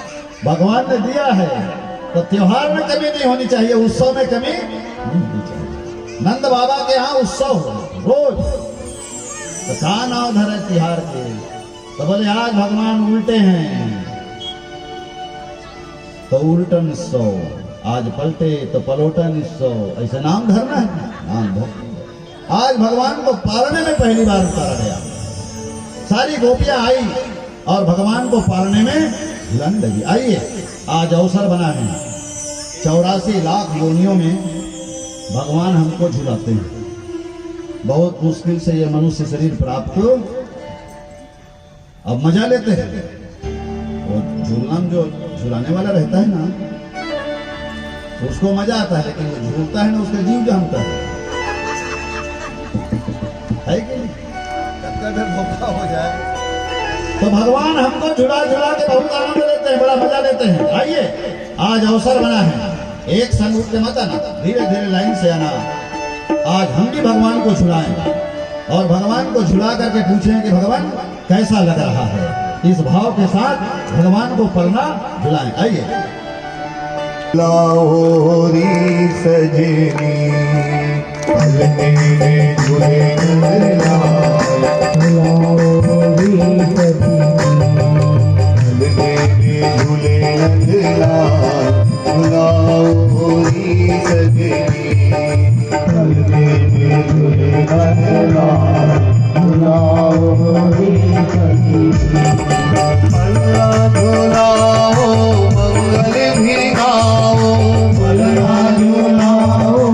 भगवान ने दिया है तो त्योहार में कमी नहीं होनी चाहिए, उत्सव में कमी नहीं होनी चाहिए। नंद बाबा के यहाँ उत्सव हो रोज, तो कहा नाव धरे तिहार के? तो बोले आज भगवान उल्टे हैं तो उल्टन उत्सव, आज पलटे तो पलोटन उत्सव। ऐसे नाम धरना है, नाम धर। आज भगवान को पालने में पहली बार उतारा गया। सारी गोपियां आई और भगवान को पालने में झुलाने लगी। आइए, आज अवसर बना है, 84 लाख योनियों में भगवान हमको झुलाते हैं। बहुत मुश्किल से ये मनुष्य शरीर प्राप्त, अब मजा लेते हैं। वो झूलना जो झुलाने वाला रहता है ना, उसको मजा आता है, लेकिन वो झूलता है ना, उसका जीव जानता है कि नहीं? धोखा हो जाए तो भगवान हमको झुला झुला के बहुत आनंद लेते हैं, बड़ा मजा लेते हैं। आइए, आज अवसर बना है, एक संग उठ के मत आना, धीरे धीरे लाइन से आना। आज हम भी भगवान को झुलाएं और भगवान को झुला करके पूछें कि भगवान कैसा लग रहा है। इस भाव के साथ भगवान को पलना झुलाएं। आइए। लाहौरी सजनी पलने में झूले लाहौरी सजनी पलने में झूले नंदलाल बुलाओ होरी सजनी पलने में झूले नंदलाल बुलाओ होरी सजनी पलना झूलाओ मंगल भी गाओ पलना झूलाओ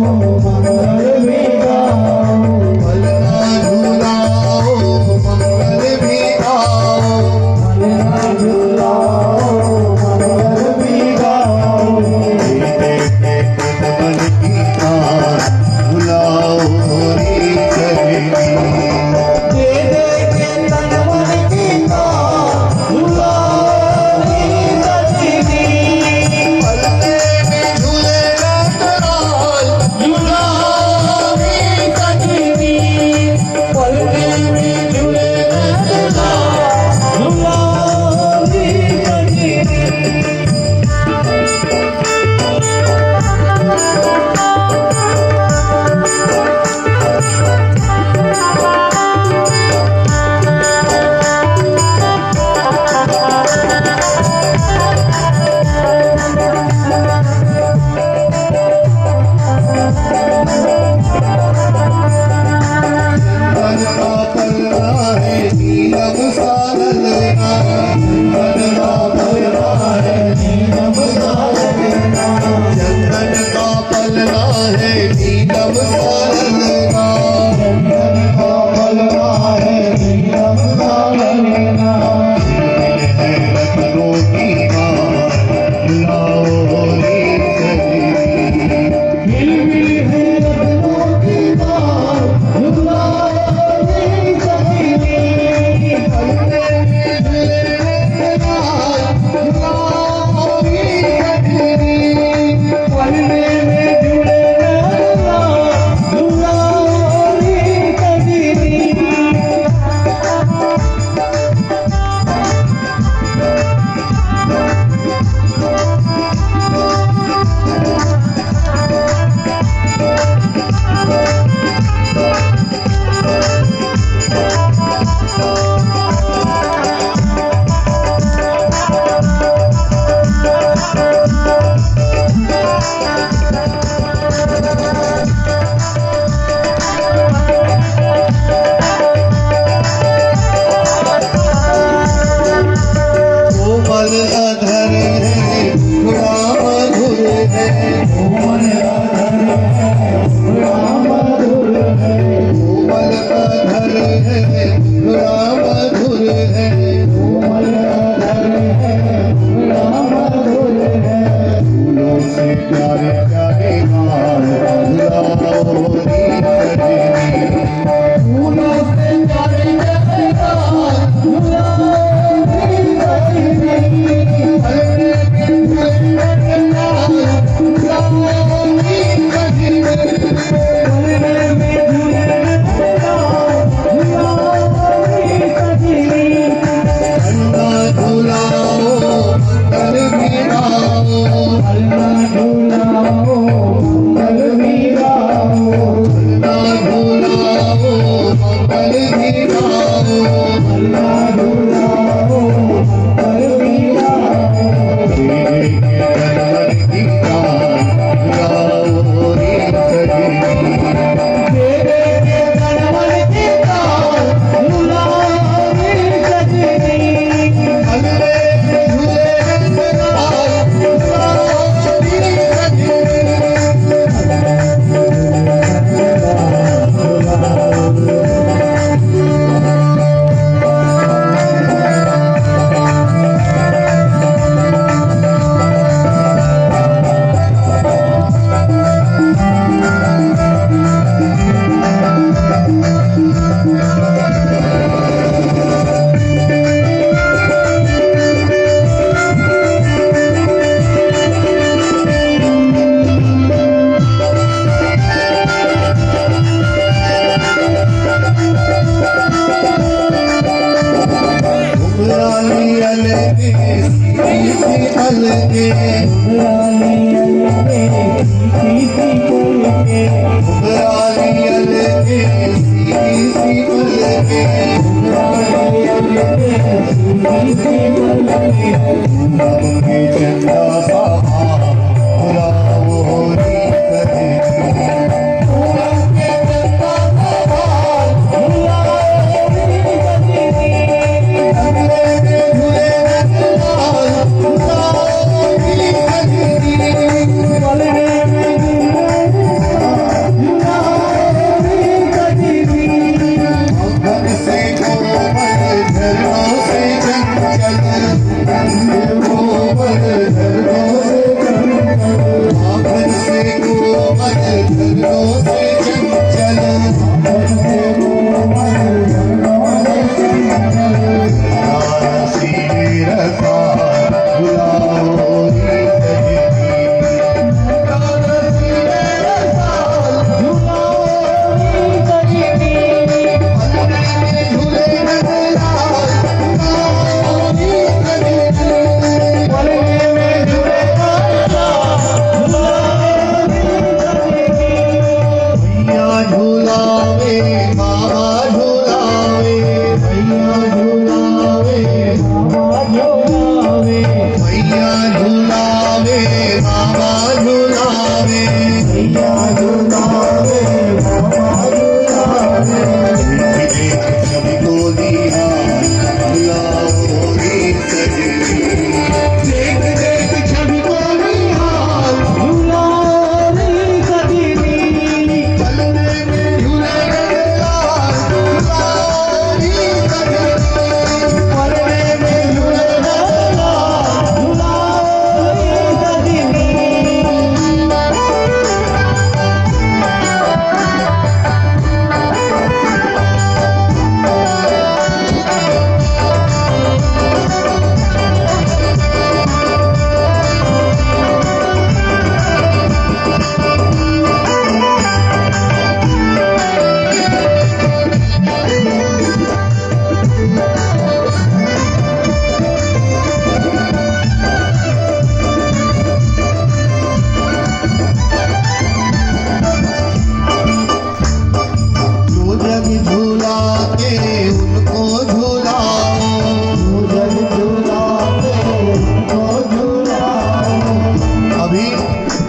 मंगल भी गाओ पलना झूलाओ मंगल भी गाओ पलना झूलाओ मंगल भी गाओ मन की तार बुलाओ होरी सजनी दे दे के तन मन की तार बुलाओ होरी सजनी पलने में झूले नंदलाल बुलाओ होरी सजनी पलने में झूले नंदलाल बुलाओ होरी सजनी चंदन का पलना है नीलम सा ललना चंदन का पलना है नीलम सा ललना चंदन का पलना है नीलम सा ललना चंदन का पलना है नीलम सा ललना है रत्नों की मार बुलाओ होरी सजनी हिलमिल है रत्नों की मार बुलाओ होरी सजनी पलने में झूले नंदलाल बुलाओ होरी सजनी पलने में झूले नंदलाल बुलाओ होरी सजनी कोमल अधर है थोड़ा मधुर है कोमल अधर है थोड़ा मधुर है कोमल अधर है थोड़ा मधुर है कोमल अधर है थोड़ा मधुर है फूलों से प्यारे प्यारे हार बुलाओ होरी सजनी फूलों से प्यारे प्यारे हार बुलाओ होरी सजनी पलने में झूले नंदलाल बुलाओ होरी सजनी पलने में झूले नंदलाल बुलाओ होरी सजनी पलना झूलाओ मंगल भी गाओ पलना झूलाओ मंगल भी गाओ पलना झूलाओ मंगल भी गाओ पलना झूलाओ मंगल भी गाओ तेरे के तन की तार बुलाओ होरी सजनी तेरे के तन की तार बुलाओ होरी सजनी पलने में झूले नंदलाल बुलाओ होरी चंदा साहा बुलाओ री कदे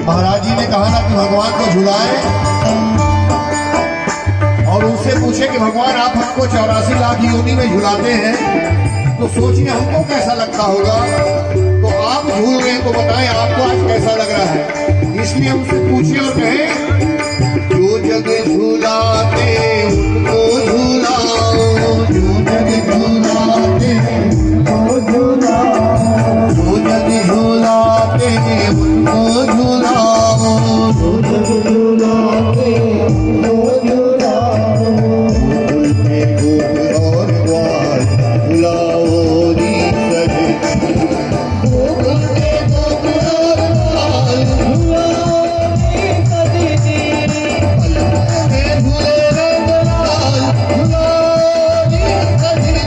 महाराज जी ने कहा ना कि भगवान को झुलाए और उनसे पूछे कि भगवान आप हमको 84 लाख योनि में झुलाते हैं तो सोचिए हमको कैसा लगता होगा। तो आप झूल रहे हैं तो बताएं आपको आज कैसा लग रहा है। इसलिए हमसे पूछे और कहें जो जग झूलाते उनको झूलाओ, जो जग झूलाते उनको झूलाओ, जो जग झूलाते उनको झूलाओ, जो जग झूलाते उनको झूलाओ। उनके गोकुल और द्वार झुलाओ री सजे, गोकुल के गोकुल और द्वार झुलाओ री सजे, पलकों में झूले रंगलाल झुलाओ री सजे,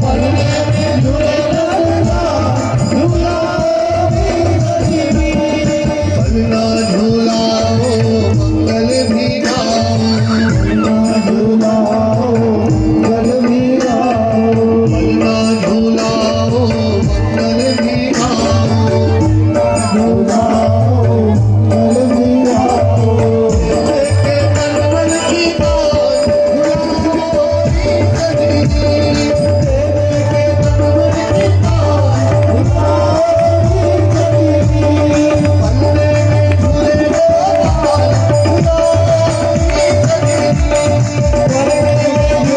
पलकों में झूले रंगलाल झुलाओ री सजे। पलना झूलाओ मंगल भी गाओ, पलना झूलाओ मंगल भी गाओ, पलना झूलाओ मंगल भी गाओ, झूलाओ मंगल भी गाओ। देखे तन मन की बात झुलाओ री सजे, देखे तन मन की बात झुलाओ री सजे, पलने में झूले गोपाल झुलाओ री सजे, पलने में झूले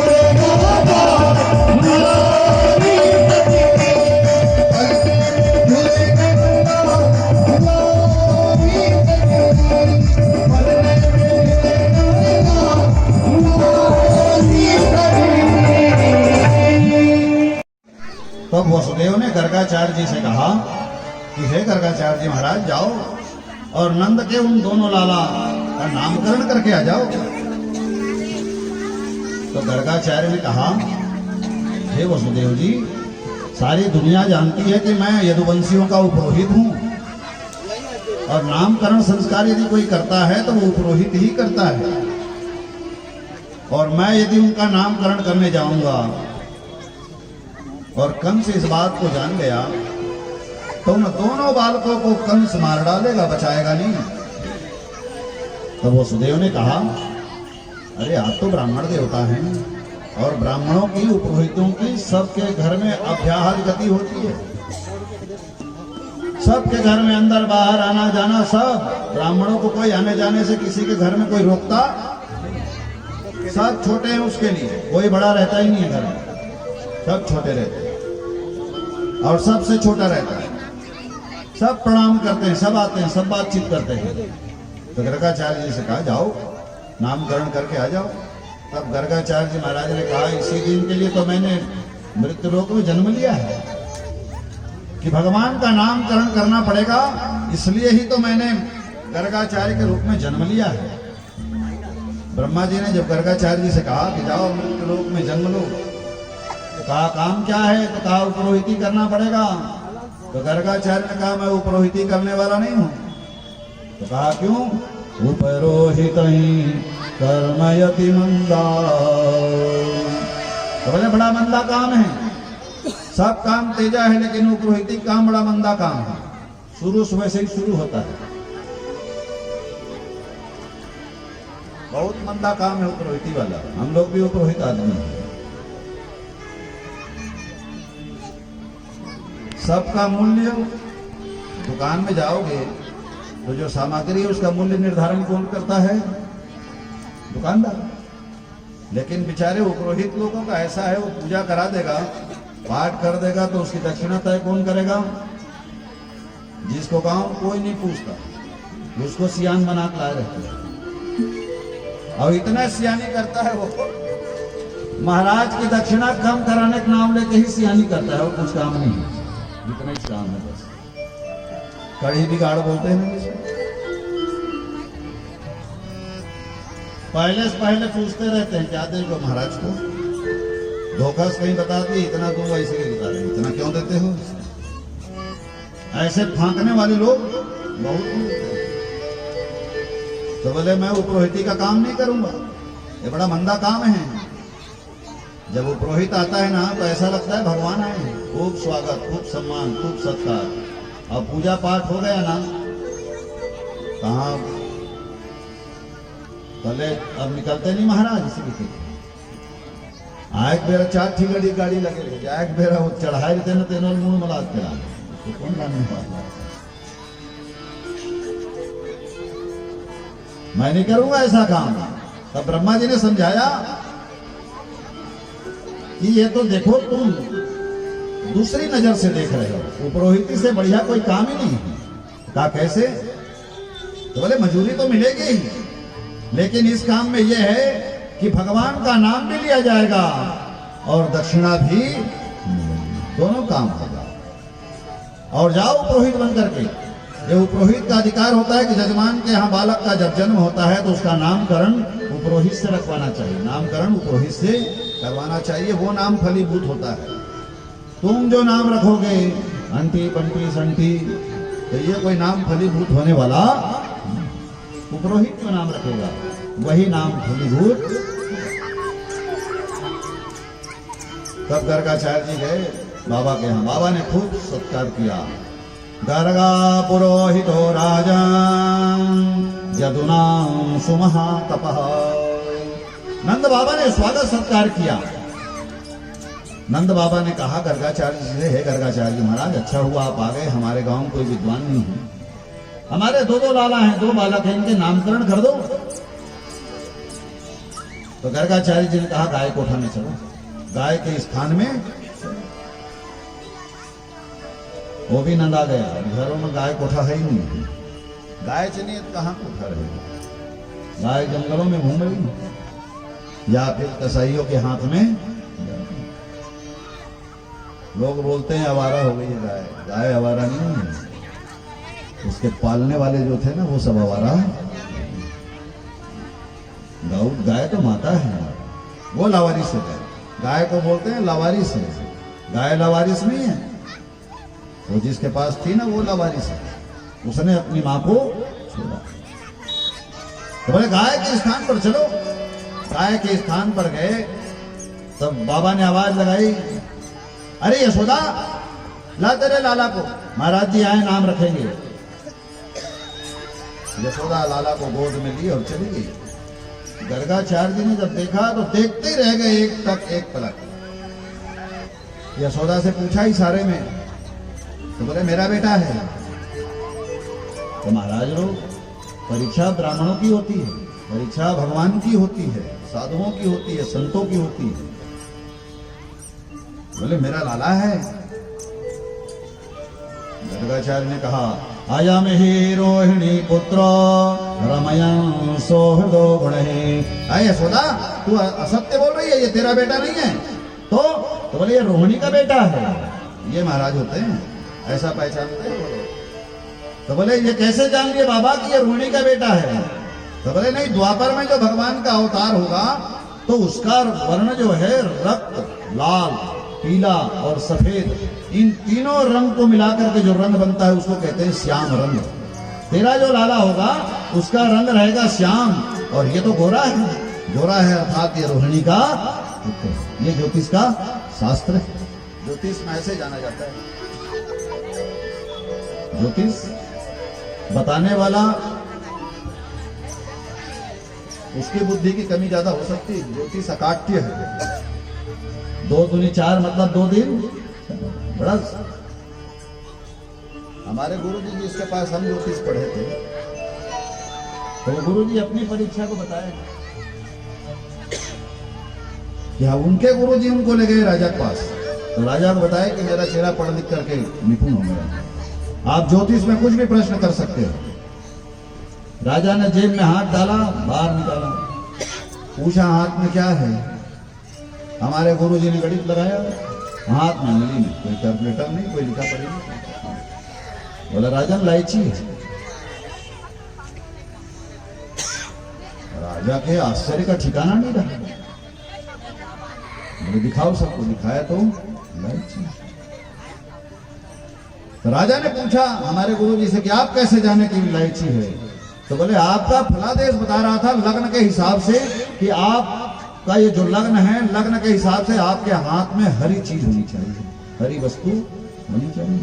गोपाल झुलाओ री सजे, पलने में झूले गोपाल झुलाओ री सजे, पलने में झूले गोपाल झुलाओ री सजे। तब वसुदेव ने गर्गाचार्य जी से कहा कि हे गर्गाचार्य जी महाराज जाओ और नंद के उन दोनों लाला का नामकरण करके आ जाओ। तो गर्गाचार्य ने कहा हे वसुदेव जी, सारी दुनिया जानती है कि मैं यदुवंशियों का उपरोहित हूं और नामकरण संस्कार यदि कोई करता है तो वो उपरोहित ही करता है। और मैं यदि उनका नामकरण करने जाऊंगा और कंस इस बात को जान गया तो उन दोनों बालकों को कंस मार डालेगा, बचाएगा नहीं। तब वसुदेव ने कहा, अरे आप तो ब्राह्मण देवता हैं और ब्राह्मणों की उपरोहितों की सबके घर में अभ्याहत गति होती है। सबके घर में अंदर बाहर आना जाना, सब ब्राह्मणों को कोई आने जाने से किसी के घर में कोई रोकता, सब छोटे हैं उसके लिए, कोई बड़ा रहता ही नहीं है घर में, सब छोटे रहते हैं और सबसे छोटा रहता है। सब प्रणाम करते हैं, सब आते हैं, सब बातचीत करते हैं। तो गर्गाचार्य जी से कहा, जाओ नामकरण करके आ जाओ। तब गर्गाचार्य जी महाराज ने कहा, इसी दिन के लिए तो मैंने मृत्युलोक में जन्म लिया है कि भगवान का नामकरण करना पड़ेगा, इसलिए ही तो मैंने गर्गाचार्य के रूप में जन्म लिया है। ब्रह्मा जी ने जब गर्गाचार्य जी से कहा कि जाओ मृत्युलोक में जन्म लो, तो कहा काम क्या है? तो कहा उपरोहिती करना पड़ेगा। तो गर्गाचार्य ने कहा, मैं उपरोहिती करने वाला नहीं हूं। तो कहा क्यों? उपरोहित ही कर्मयति मंदा। तो बोले बड़ा मंदा काम है, सब काम तेजा है, लेकिन उपरोहिती काम बड़ा मंदा काम है। शुरू सुबह से ही शुरू होता है, बहुत मंदा काम है उपरोहिती वाला। हम लोग भी उपरोहित आदमी हैं। सबका मूल्य, दुकान में जाओगे तो जो सामग्री है उसका मूल्य निर्धारण कौन करता है? दुकानदार। लेकिन बेचारे उपरोहित लोगों का ऐसा है, वो पूजा करा देगा, पाठ कर देगा, तो उसकी दक्षिणा तय कौन करेगा? जिसको गांव कोई नहीं पूछता, उसको सियान बना के लाए रहते हैं। और इतना सियानी करता है वो, महाराज की दक्षिणा कम कराने के नाम लेके ही सियानी करता है, और कुछ काम नहीं है, इतना ही काम है बस। कड़ी बिगाड़ बोलते हैं ना जिसको। पहले से पहले पूछते रहते हैं, क्या देंगे महाराज को? धोखा से कहीं बता दिए, इतना दूंगा, इसीलिए बता रहे, इतना क्यों देते हो? ऐसे फांकने वाले लोग बहुत मिलते हैं। तो बोले मैं उपरोहिती का काम नहीं करूंगा, ये बड़ा मंदा काम है। जब उपरोहित आता है ना, तो ऐसा लगता है भगवान आए हैं, खूब स्वागत, खूब सम्मान, खूब सत्कार। और पूजा पाठ हो गया ना, कहाँ पहले अब निकलते नहीं महाराज, इसी आग बेरा चार ठिगड़ी गाड़ी लगे, आग बेरा वो चढ़ाई देना तेनो मुंह मलाज करा, तो कौन गाने पाता? मैं नहीं करूंगा ऐसा काम। तब ब्रह्मा जी ने समझाया कि ये तो देखो तुम दूसरी नजर से देख रहे हो, उपरोहिती से बढ़िया कोई काम ही नहीं है। कहा कैसे? तो बोले मजूरी तो मिलेगी ही, लेकिन इस काम में यह है कि भगवान का नाम भी लिया जाएगा और दक्षिणा भी, दोनों काम होगा। और जाओ पुरोहित बन करके। ये पुरोहित का अधिकार होता है कि जजमान के यहाँ बालक का जब जन्म होता है तो उसका नामकरण पुरोहित से रखवाना चाहिए, नामकरण पुरोहित से करवाना चाहिए, वो नाम फलीभूत होता है। तुम जो नाम रखोगे अंटी पंटी संटी, तो ये कोई नाम फलीभूत होने वाला, पुरोहित जो नाम रखेगा वही नाम फलीभूत। तब गर्गाचार्य जी गए बाबा के यहाँ, बाबा ने खूब सत्कार किया। गर्गा पुरोहितो राजन यदुना सुमहातपः। नंद बाबा ने स्वागत सत्कार किया। नंद बाबा ने कहा गर्गाचार्य जी से, हे गर्गाचार्य जी महाराज, अच्छा हुआ आप आ गए, हमारे गांव में कोई विद्वान नहीं है, हमारे दो लाला हैं, 2 बालक हैं, इनके नामकरण कर दो। तो गर्गाचार्य जी ने कहा गाय को उठाने चलो, गाय के स्थान में। वो भी नंदा गया, घरों में गाय कोठा है ही नहीं, गाय चलिए कहाँ कोठा रहेगा, गाय जंगलों में घूम रही या फिर कसाईयों के हाथ में। लोग बोलते हैं आवारा हो गई है गाय, गाय आवारा नहीं है, उसके पालने वाले जो थे ना वो सब आवारा। गाय तो माता है, वो लावारिस है। गाय को बोलते हैं लावारिस है, गाय लावारिस नहीं है। वो जिसके पास थी ना वो लावारिस है, उसने अपनी मां को छोड़ा। तो बोले गाय के स्थान पर चलो। गाय के स्थान पर गए, तब बाबा ने आवाज लगाई अरे यशोदा, ला तेरे लाला को, महाराज जी आए, नाम रखेंगे। यशोदा लाला को गोद में ली और चली गई। गर्गाचार्य जी ने जब देखा तो देखते ही रह गए, एक तक एक पलक। यशोदा से पूछा इशारे में, तो बोले मेरा बेटा है। तो महाराज लोग, परीक्षा ब्राह्मणों की होती है, परीक्षा भगवान की होती है, साधुओं की होती है, संतों की होती है। बोले मेरा लाला है। गर्गाचार्य ने कहा, आया में ही रोहिणी पुत्र रमयं सोहृदो गुणे। आये सोदा, तू असत्य बोल रही है, ये तेरा बेटा नहीं है। तो बोले ये रोहिणी का बेटा है। ये महाराज होते हैं, ऐसा पहचानते हैं वो लोग। तो बोले ये कैसे जान लिए बाबा कि ये रोहिणी का बेटा है? तो बोले नहीं, द्वापर में जो भगवान का अवतार होगा तो उसका वर्ण जो है रक्त, लाल, पीला और सफेद, इन तीनों रंग को मिलाकर के जो रंग बनता है उसको कहते हैं श्याम रंग। तेरा जो लाला होगा उसका रंग रहेगा श्याम, और ये तो गोरा है, गोरा है अर्थात ये रोहिणी का पुत्र। ये ज्योतिष का शास्त्र है। ज्योतिष में ऐसे जाना जाता है। ज्योतिष बताने वाला, उसकी बुद्धि की कमी ज्यादा हो सकती है। ज्योतिष अकाट्य है। 2 दूनी 4 मतलब 2 दिन बड़ा। हमारे गुरुजी जिसके पास हम ज्योतिष पढ़े थे, तो गुरुजी अपनी परीक्षा को बताए कि हाँ, उनके गुरुजी उनको ले गए राजा के पास। तो राजा को बताया कि मेरा चेहरा पढ़ लिख करके निपुण हो गया, आप ज्योतिष में कुछ भी प्रश्न कर सकते हो। राजा ने जेब में हाथ डाला, बाहर निकाला, पूछा हाथ में क्या है? हमारे गुरुजी ने गणित लगाया, हाथ में मिली नहीं, कोई कैलकुलेटर नहीं, कोई लिखा पढ़ी नहीं। बोला राजन लाइची है। राजा के आश्चर्य का ठिकाना नहीं रहा। बोले दिखाओ सबको। दिखाया तो लाइची। तो राजा ने पूछा हमारे गुरुजी से कि आप कैसे जाने की इलायची है? तो बोले आपका फलादेश बता रहा था लग्न के हिसाब से कि आपका ये जो लग्न है, लग्न के हिसाब से आपके हाथ में हरी चीज होनी चाहिए, हरी वस्तु होनी चाहिए।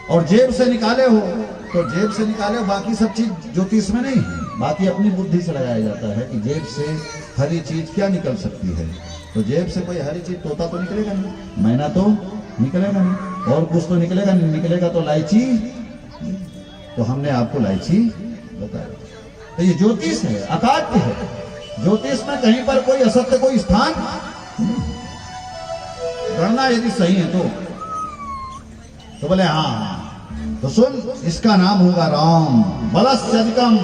और जेब से निकाले हो तो जेब से निकाले हो, बाकी सब चीज ज्योतिष में नहीं है, बाकी अपनी बुद्धि से लगाया जाता है कि जेब से हरी चीज क्या निकल सकती है। तो जेब से कोई हरी चीज, तोता तो निकलेगा नहीं, मैना तो निकलेगा नहीं, और कुछ तो निकलेगा नहीं, निकलेगा तो लाइची। तो हमने आपको लाइची बताया। तो ये ज्योतिष है, अकाट्य है। ज्योतिष में कहीं पर कोई असत्य कोई स्थान, गणना यदि सही है तो बोले हाँ। तो सुन, इसका नाम होगा राम। बलस्य अधिकम,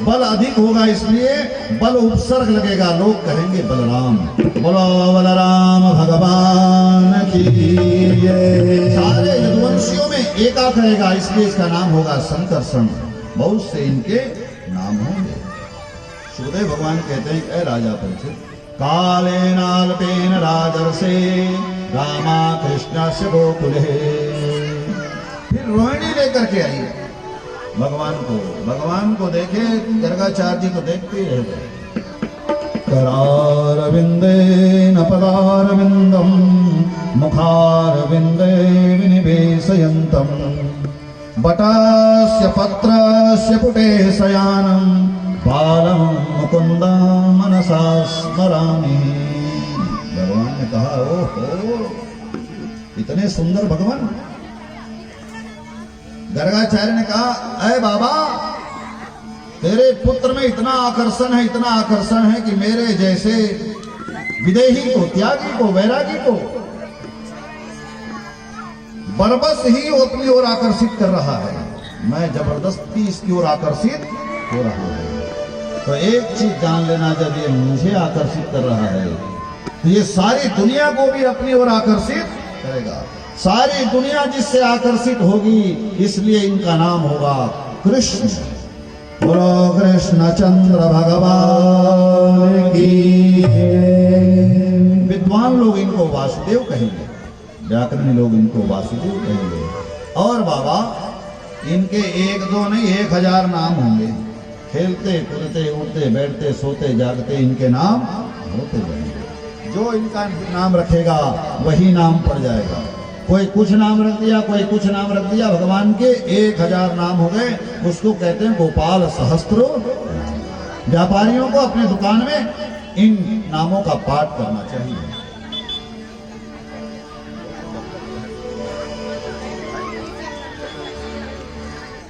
बल अधिक होगा इसलिए बल उपसर्ग लगेगा, लोग कहेंगे बलराम। बोलो बलराम भगवान की जय। सारे यदुवंशियों में एका कहेगा, इसलिए इसका नाम होगा संकर्षण। बहुत से इनके नाम होंगे। सुखदेव भगवान कहते हैं कि राजा परीक्षित, कालेनाल्पेन राजर्षे रामा कृष्णस्य गोकुले। फिर रोहिणी लेकर के आई भगवान को देखे गर्गाचार्य जी तो देखते रह गए। करारविंदे न पदारविंदम मुखारविंदे विनिवेशयन्तम बटास्य पत्रस्य पुटे शयानं बालं मुकुन्दं मनसा स्मरामि। भगवान ने कहा ओहो, इतने सुंदर भगवान। गर्गाचार्य ने कहा अरे बाबा, तेरे पुत्र में इतना आकर्षण है, इतना आकर्षण है कि मेरे जैसे विदेही को, त्यागी को, वैरागी को बरबस ही वो अपनी ओर आकर्षित कर रहा है। मैं जबरदस्ती इसकी ओर आकर्षित हो रहा है। तो एक चीज जान लेना, जब ये मुझे आकर्षित कर रहा है तो ये सारी दुनिया को भी अपनी ओर आकर्षित करेगा। सारी दुनिया जिससे आकर्षित होगी, इसलिए इनका नाम होगा कृष्ण। बोलो कृष्ण चंद्र भगवान की। विद्वान लोग इनको वासुदेव कहेंगे, व्याकरणी लोग इनको वासुदेव कहेंगे। और बाबा इनके 1 2 नहीं 1000 नाम होंगे। खेलते कूदते उड़ते बैठते सोते जागते इनके नाम होते जाएंगे। जो इनका नाम रखेगा वही नाम पड़ जाएगा। कोई कुछ नाम रख दिया, कोई कुछ नाम रख दिया। भगवान के 1000 नाम हो गए, उसको कहते हैं गोपाल सहस्त्रो। व्यापारियों को अपने दुकान में इन नामों का पाठ करना चाहिए।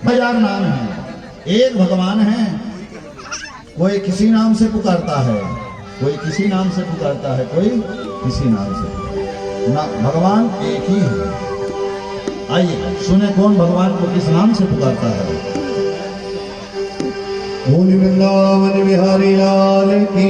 हजार नाम है, एक भगवान है। कोई किसी नाम से पुकारता है, कोई किसी नाम से पुकारता है, कोई किसी नाम से ना, भगवान एक ही है। आइए सुने कौन भगवान को किस नाम से पुकारता है। बोल वृंदावन बिहारी लाल की